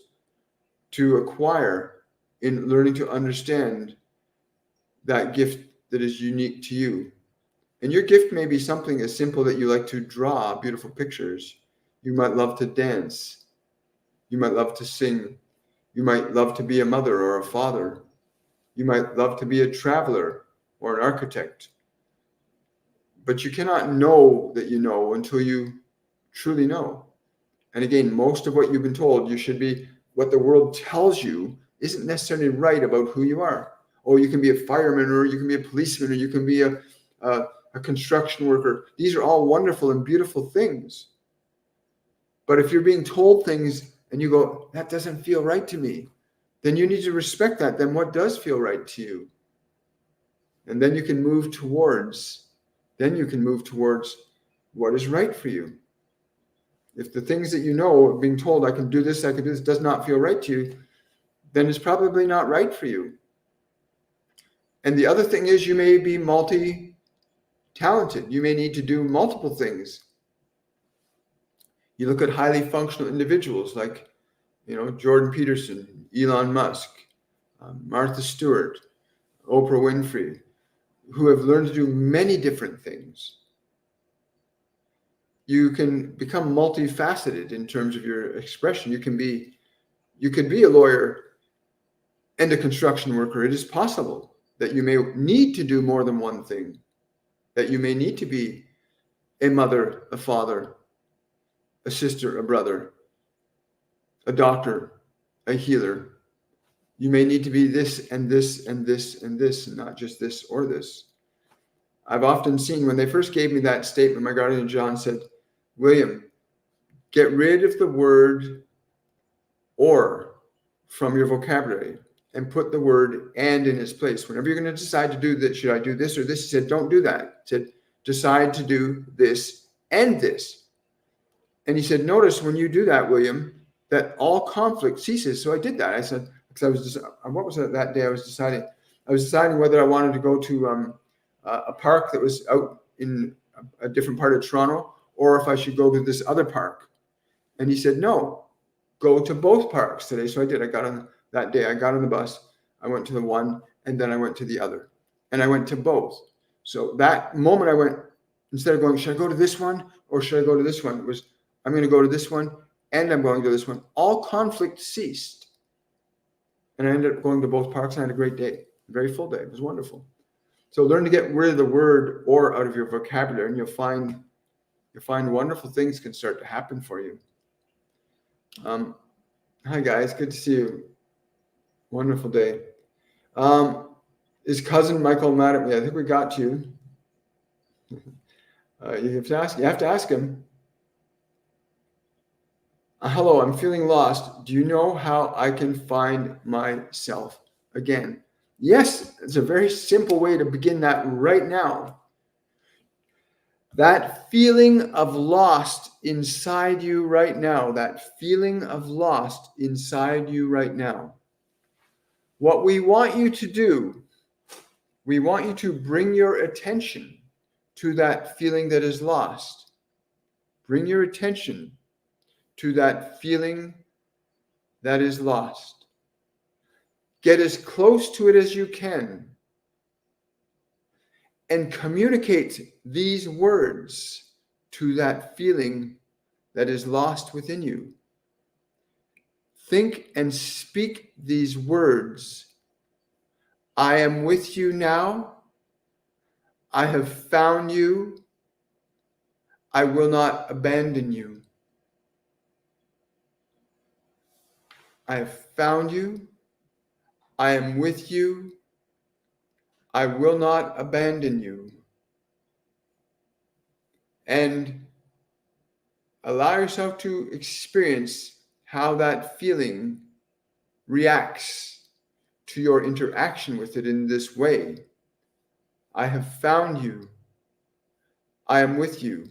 to acquire in learning to understand that gift that is unique to you. And your gift may be something as simple that you like to draw beautiful pictures. You might love to dance. You might love to sing. You might love to be a mother or a father. You might love to be a traveler or an architect. But you cannot know that you know until you truly know. And again, most of what you've been told, you should be, what the world tells you isn't necessarily right about who you are. Oh, you can be a fireman, or you can be a policeman, or you can be a construction worker. These are all wonderful and beautiful things. But if you're being told things and you go, that doesn't feel right to me, then you need to respect that. Then what does feel right to you? And then you can move towards what is right for you. If the things that you know, being told, I can do this, does not feel right to you, then it's probably not right for you. And the other thing is, you may be multi-talented. You may need to do multiple things. You look at highly functional individuals like, Jordan Peterson, Elon Musk, Martha Stewart, Oprah Winfrey, who have learned to do many different things. You can become multifaceted in terms of your expression. You could be a lawyer and a construction worker. It is possible that you may need to do more than one thing, that you may need to be a mother, a father, a sister, a brother, a doctor, a healer. You may need to be this and this and this and this, and not just this or this. I've often seen, when they first gave me that statement, my guardian John said, William, get rid of the word or from your vocabulary and put the word and in its place. Whenever you're going to decide to do this, should I do this or this? He said, don't do that. He said, decide to do this and this. And he said, notice when you do that, William, that all conflict ceases. So I did that. I said, because I was just, what was it that day? I was deciding whether I wanted to go to a park that was out in a different part of Toronto, or if I should go to this other park. And he said, no, go to both parks today. So I did. I got on the bus. I went to the one, and then I went to the other. And I went to both. So that moment I went, instead of going, should I go to this one or should I go to this one? It was, I'm going to go to this one and I'm going to this one. All conflict ceased. And I ended up going to both parks and I had a great day, a very full day. It was wonderful. So learn to get rid of the word or out of your vocabulary, and you'll find wonderful things can start to happen for you. Hi guys, good to see you. Wonderful day. Is cousin Michael mad at me? I think we got you. You have to ask him. Hello, I'm feeling lost. Do you know how I can find myself again? Yes, it's a very simple way to begin that right now. That feeling of lost inside you right now, What we want you to do, we want you to bring your attention to that feeling that is lost. Bring your attention to that feeling that is lost. Get as close to it as you can and communicate these words to that feeling that is lost within you. Think and speak these words. I am with you now. I have found you. I will not abandon you. I have found you. I am with you. I will not abandon you. And allow yourself to experience how that feeling reacts to your interaction with it in this way. I have found you. I am with you.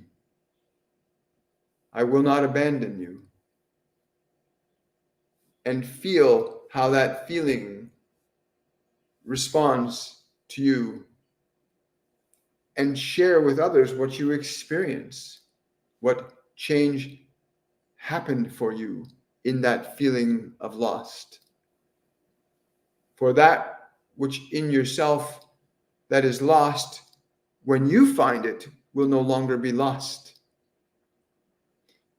I will not abandon you. And feel how that feeling responds to you, and share with others what you experience, what change happened for you in that feeling of lost. For that which in yourself that is lost, when you find it, will no longer be lost.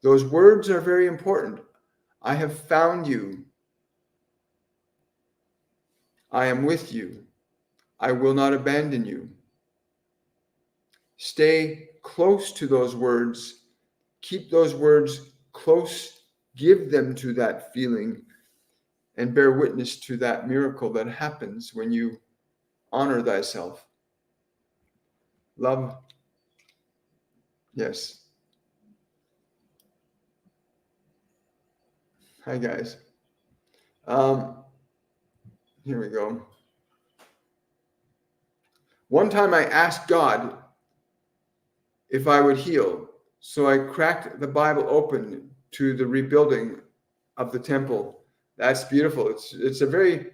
Those words are very important. I have found you. I am with you. I will not abandon you. Stay close to those words. Keep those words close. Give them to that feeling and bear witness to that miracle that happens when you honor thyself. Love. Yes. Hi, guys. Here we go. One time I asked God if I would heal, so I cracked the Bible open to the rebuilding of the temple. That's beautiful. It's a very,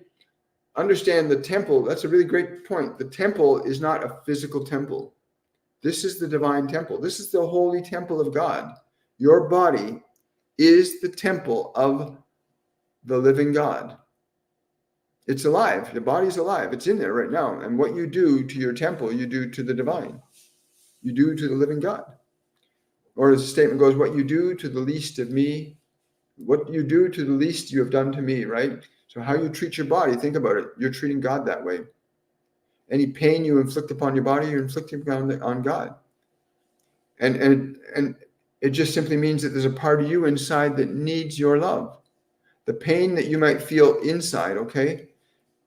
understand the temple. That's a really great point. The temple is not a physical temple. This is the divine temple. This is the holy temple of God. Your body is the temple of the living God. It's alive. The body's alive. It's in there right now. And what you do to your temple, you do to the divine. You do to the living God. Or as the statement goes, what you do to the least of me, what you do to the least you have done to me, right? So how you treat your body, think about it. You're treating God that way. Any pain you inflict upon your body, you're inflicting on God. And it just simply means that there's a part of you inside that needs your love. The pain that you might feel inside, okay?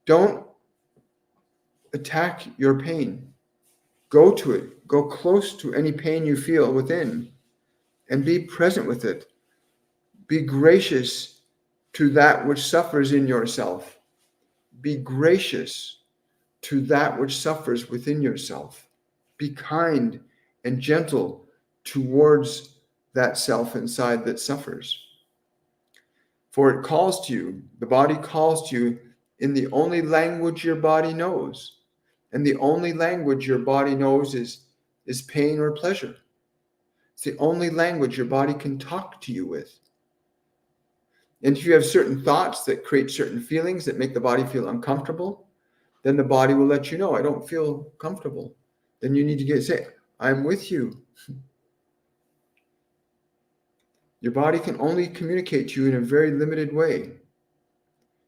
Don't attack your pain. Go to it. Go close to any pain you feel within and be present with it. Be gracious to that which suffers in yourself. Be gracious to that which suffers within yourself. Be kind and gentle towards that self inside that suffers. For it calls to you, the body calls to you in the only language your body knows. And the only language your body knows is pain or pleasure. It's the only language your body can talk to you with. And if you have certain thoughts that create certain feelings that make the body feel uncomfortable, then the body will let you know, I don't feel comfortable. Then you need to say, I'm with you. Your body can only communicate to you in a very limited way.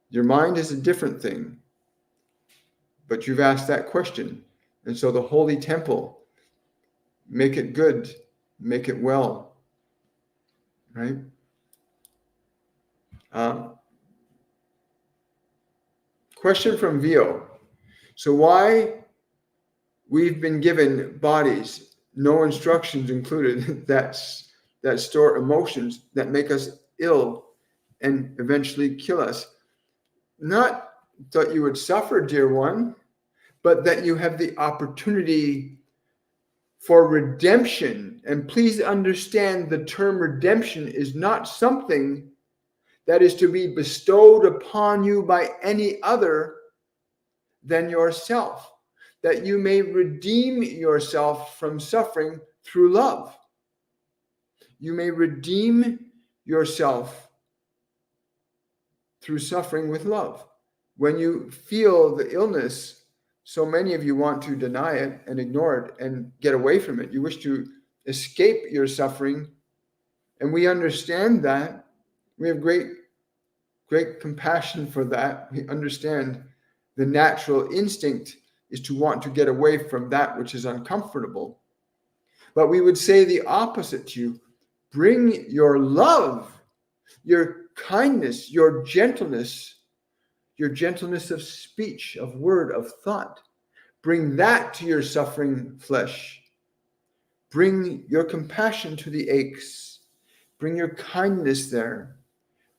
Your mind is a different thing. But you've asked that question. And so the holy temple, make it good, make it well, right? Question from Vio. So why we've been given bodies, no instructions included, that store emotions that make us ill and eventually kill us? Not that you would suffer, dear one, but that you have the opportunity for redemption. And please understand, the term redemption is not something that is to be bestowed upon you by any other than yourself, that you may redeem yourself from suffering through love. You may redeem yourself through suffering with love. When you feel the illness, so many of you want to deny it and ignore it and get away from it. You wish to escape your suffering. And we understand that. We have great compassion for that. We understand the natural instinct is to want to get away from that which is uncomfortable. But we would say the opposite to you. Bring your love, your kindness, your gentleness of speech, of word, of thought. Bring that to your suffering flesh. Bring your compassion to the aches. Bring your kindness there.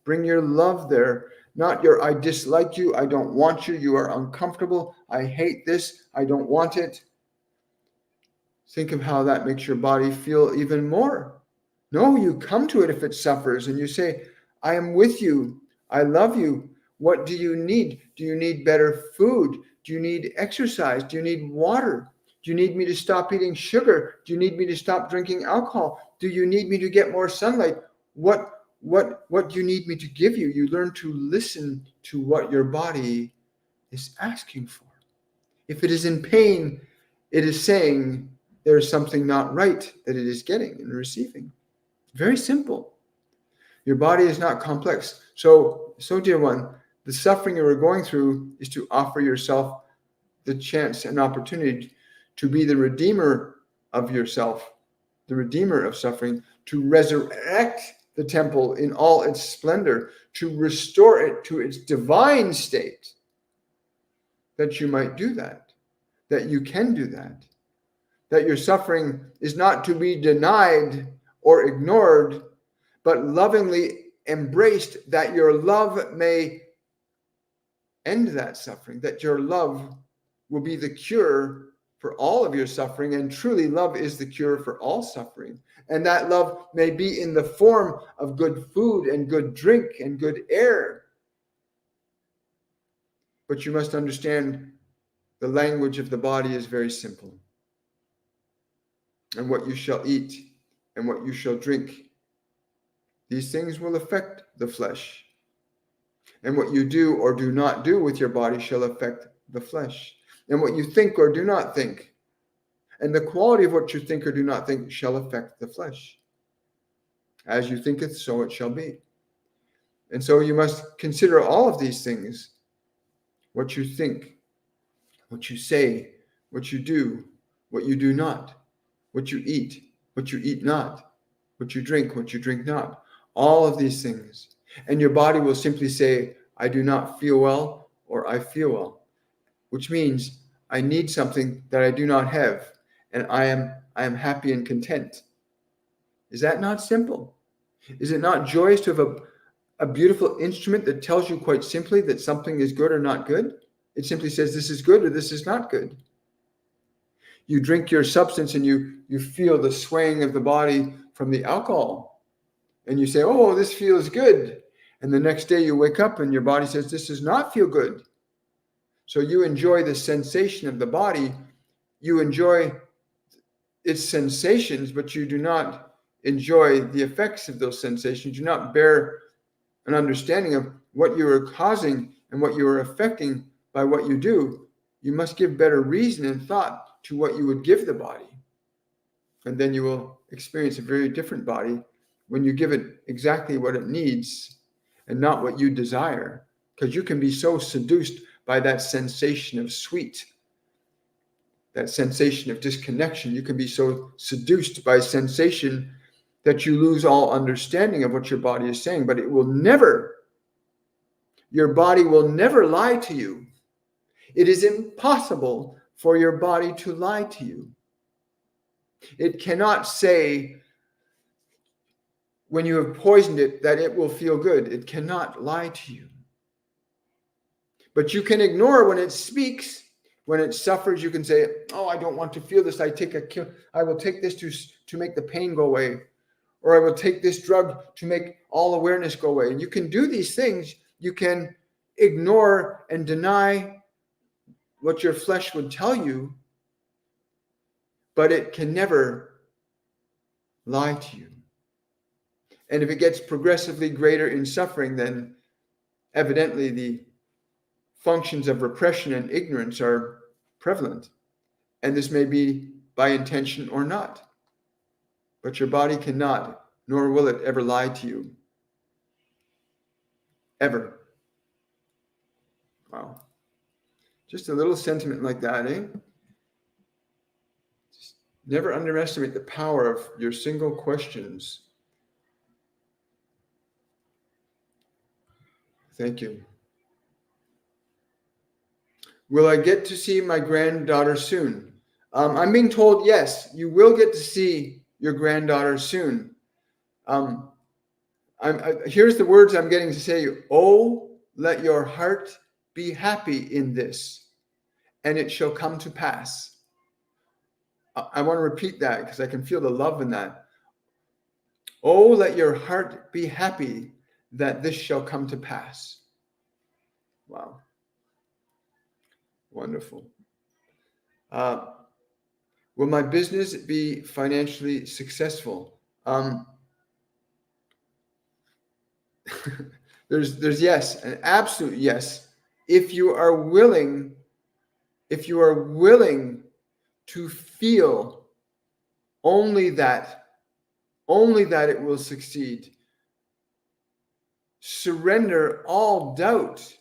Bring your love there. Not your I dislike you, I don't want you, you are uncomfortable, I hate this, I don't want it. Think of how that makes your body feel even more. No, you come to it if it suffers and you say, I am with you. I love you. What do you need? Do you need better food? Do you need exercise? Do you need water? Do you need me to stop eating sugar? Do you need me to stop drinking alcohol? Do you need me to get more sunlight? What do you need me to give you? You learn to listen to what your body is asking for. If it is in pain, it is saying there is something not right that it is getting and receiving. Very simple. Your body is not complex. So dear one, the suffering you are going through is to offer yourself the chance and opportunity to be the redeemer of yourself, the redeemer of suffering, to resurrect the temple in all its splendor, to restore it to its divine state, that you might do that you can do that your suffering is not to be denied or ignored, but lovingly embraced, that your love may end that suffering, that your love will be the cure for all of your suffering, and truly love is the cure for all suffering. And that love may be in the form of good food and good drink and good air. But you must understand the language of the body is very simple. And what you shall eat and what you shall drink, these things will affect the flesh. And what you do or do not do with your body shall affect the flesh. And what you think or do not think, and the quality of what you think or do not think shall affect the flesh. As you thinketh, so it shall be. And so you must consider all of these things: what you think, what you say, what you do not, what you eat not, what you drink not, all of these things. And your body will simply say, I do not feel well, or I feel well, which means I need something that I do not have, and I am happy and content. Is that not simple? Is it not joyous to have a beautiful instrument that tells you quite simply that something is good or not good? It simply says this is good or this is not good. You drink your substance and you feel the swaying of the body from the alcohol. And you say, oh, this feels good. And the next day you wake up and your body says, this does not feel good. So you enjoy the sensation of the body. You enjoy its sensations, but you do not enjoy the effects of those sensations. You do not bear an understanding of what you are causing and what you are affecting by what you do. You must give better reason and thought to what you would give the body. And then you will experience a very different body when you give it exactly what it needs and not what you desire. Because you can be so seduced by that sensation of sweet, that sensation of disconnection. You can be so seduced by sensation that you lose all understanding of what your body is saying. But your body will never lie to you. It is impossible for your body to lie to you. It cannot say when you have poisoned it that it will feel good. It cannot lie to you. But you can ignore when it speaks. When it suffers, you can say, oh, I don't want to feel this. I will take this to make the pain go away. Or I will take this drug to make all awareness go away. And you can do these things. You can ignore and deny what your flesh would tell you, but it can never lie to you. And if it gets progressively greater in suffering, then evidently the functions of repression and ignorance are prevalent. And this may be by intention or not. But your body cannot, nor will it ever lie to you. Ever. Wow. Just a little sentiment like that, eh? Just never underestimate the power of your single questions. Thank you. Will I get to see my granddaughter soon? I'm being told yes, you will get to see your granddaughter soon. Here's the words I'm getting to say. Oh, let your heart be happy in this, and it shall come to pass. I want to repeat that because I can feel the love in that. Oh, let your heart be happy that this shall come to pass. Wow. Wonderful. Will my business be financially successful? There's yes, an absolute yes. If you are willing to feel only that it will succeed. Surrender all doubt.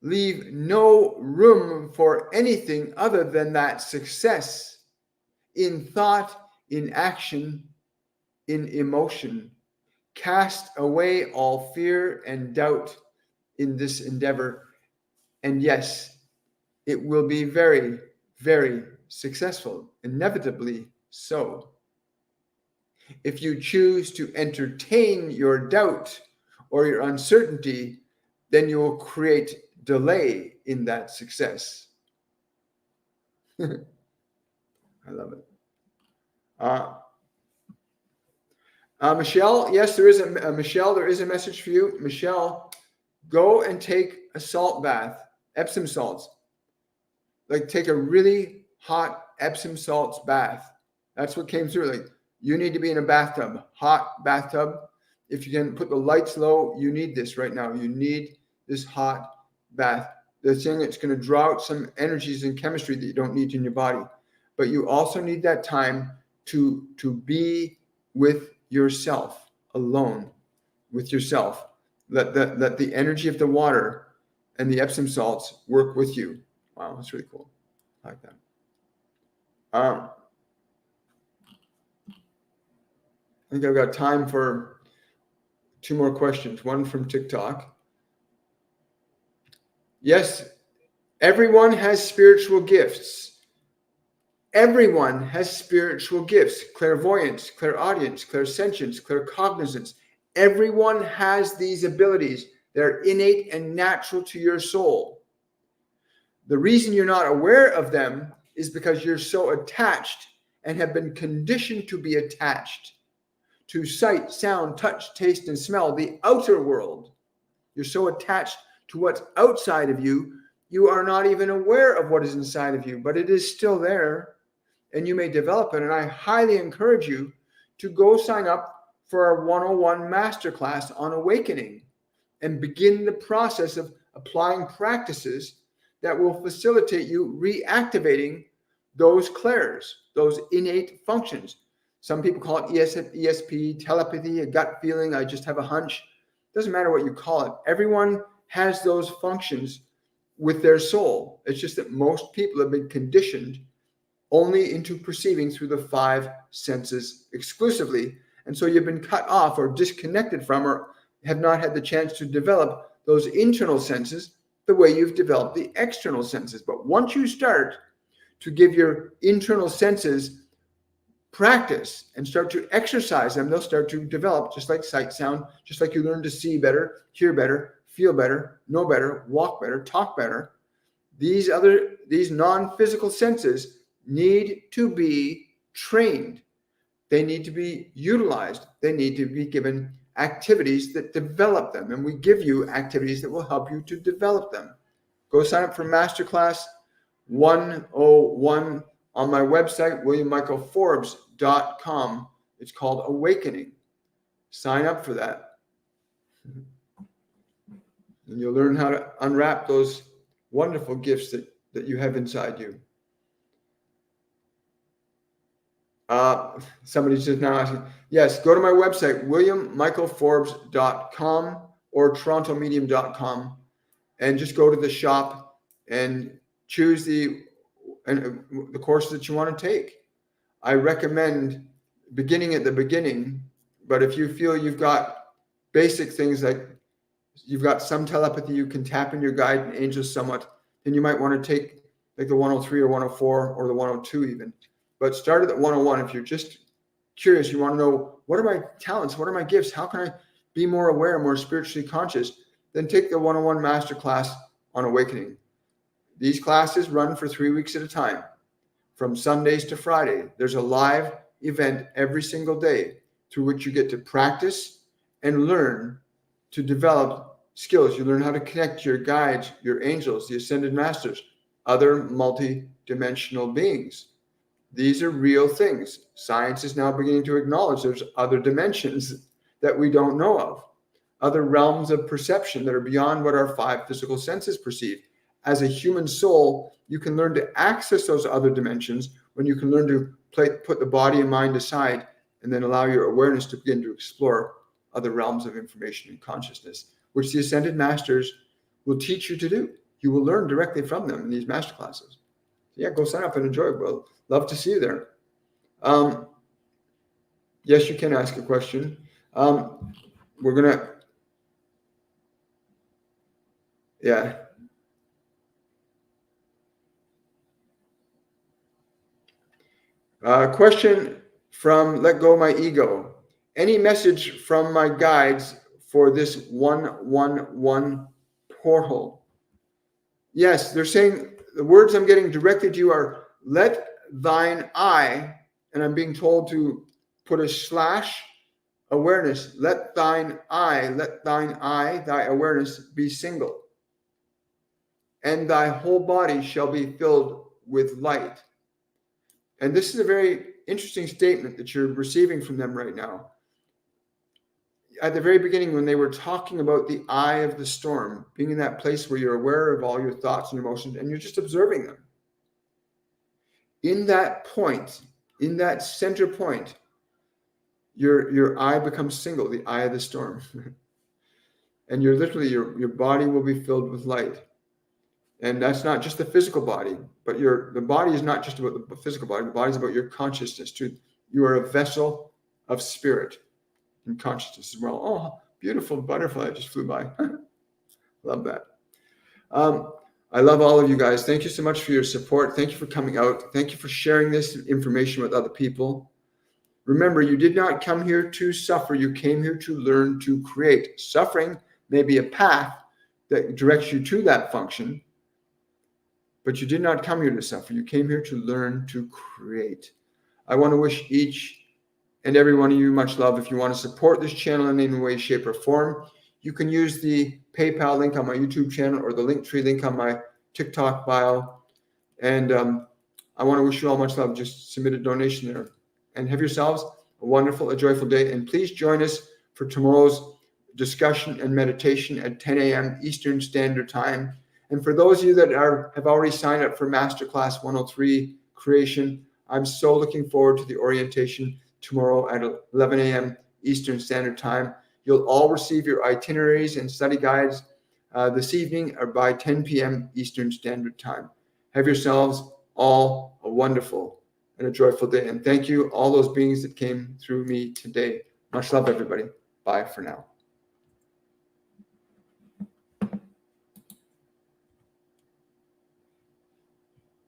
Leave no room for anything other than that success in thought, in action, in emotion. Cast away all fear and doubt in this endeavor. And yes, it will be very, very successful, inevitably so. If you choose to entertain your doubt or your uncertainty, then you will create delay in that success. I love it. Michelle, yes, there is Michelle, there is a message for you. Michelle, go and take a salt bath, Epsom salts. Like take a really hot Epsom salts bath. That's what came through. Like you need to be in a bathtub, hot bathtub. If you can put the lights low, you need this right now. You need this hot bath. The thing that's going to draw out some energies and chemistry that you don't need in your body. But you also need that time to be with yourself, alone with yourself. Let the energy of the water and the Epsom salts work with you. Wow, that's really cool. I like that. I think I've got time for 2 more questions. One from TikTok. Yes, everyone has spiritual gifts. Everyone has spiritual gifts. Clairvoyance, clairaudience, clairsentience, claircognizance. Everyone has these abilities. They're innate and natural to your soul. The reason you're not aware of them is because you're so attached and have been conditioned to be attached to sight, sound, touch, taste, and smell, the outer world. You're so attached to what's outside of you, you are not even aware of what is inside of you, but it is still there, and you may develop it. And I highly encourage you to go sign up for our 101 masterclass on awakening and begin the process of applying practices that will facilitate you reactivating those clairs, those innate functions. Some people call it ESP, telepathy, a gut feeling, I just have a hunch. Doesn't matter what you call it. Everyone has those functions with their soul. It's just that most people have been conditioned only into perceiving through the 5 senses exclusively. And so you've been cut off or disconnected from or have not had the chance to develop those internal senses the way you've developed the external senses. But once you start to give your internal senses practice and start to exercise them, they'll start to develop, just like sight, sound, just like you learn to see better, hear better, feel better, know better, walk better, talk better. These non-physical senses need to be trained. They need to be utilized. They need to be given activities that develop them. And we give you activities that will help you to develop them. Go sign up for Masterclass 101 on my website, WilliamMichaelForbes.com. It's called Awakening. Sign up for that. And you'll learn how to unwrap those wonderful gifts that you have inside you. Somebody's just now asking, yes, go to my website, WilliamMichaelForbes.com or TorontoMedium.com, and just go to the shop and choose the courses that you want to take. I recommend beginning at the beginning, but if you feel you've got basic things like you've got some telepathy, you can tap in your guide and angels somewhat, then you might want to take like the 103 or 104 or the 102 even. But start at the 101 if you're just curious, you want to know, what are my talents? What are my gifts? How can I be more aware, more spiritually conscious? Then take the 101 masterclass on awakening. These classes run for 3 weeks at a time, from Sundays to Friday. There's a live event every single day through which you get to practice and learn to develop skills. You learn how to connect to your guides, your angels, the ascended masters, other multi-dimensional beings. These are real things. Science is now beginning to acknowledge there's other dimensions that we don't know of, other realms of perception that are beyond what our 5 physical senses perceive. As a human soul, you can learn to access those other dimensions when you can learn to put the body and mind aside and then allow your awareness to begin to explore other realms of information and consciousness, which the Ascended Masters will teach you to do. You will learn directly from them in these masterclasses. Yeah, go sign up and enjoy it. We'll love to see you there. Yes, you can ask a question. We're going to, yeah. Question from Let Go My Ego. Any message from my guides for this 111 portal? Yes, they're saying the words I'm getting directly to you are, let thine eye, and I'm being told to put a / awareness. Let thine eye, thy awareness be single. And thy whole body shall be filled with light. And this is a very interesting statement that you're receiving from them right now. At the very beginning, when they were talking about the eye of the storm, being in that place where you're aware of all your thoughts and emotions, and you're just observing them. In that point, in that center point, your eye becomes single, the eye of the storm. And you're literally, your body will be filled with light. And that's not just the physical body, but the body is not just about the physical body. The body is about your consciousness too. You are a vessel of spirit and consciousness as well. Oh, beautiful butterfly just flew by. Love that. I love all of you guys. Thank you so much for your support. Thank you for coming out. Thank you for sharing this information with other people. Remember, you did not come here to suffer. You came here to learn to create. Suffering may be a path that directs you to that function, but you did not come here to suffer. You came here to learn to create. I want to wish each and every one of you much love. If you want to support this channel in any way, shape, or form, you can use the PayPal link on my YouTube channel or the Linktree link on my TikTok bio. And I want to wish you all much love. Just submit a donation there. And have yourselves a wonderful, a joyful day. And please join us for tomorrow's discussion and meditation at 10 a.m. Eastern Standard Time. And for those of you that have already signed up for Masterclass 103 Creation, I'm so looking forward to the orientation tomorrow at 11 a.m. Eastern Standard Time. You'll all receive your itineraries and study guides this evening or by 10 p.m. Eastern Standard Time. Have yourselves all a wonderful and a joyful day. And thank you, all those beings that came through me today. Much love, everybody. Bye for now.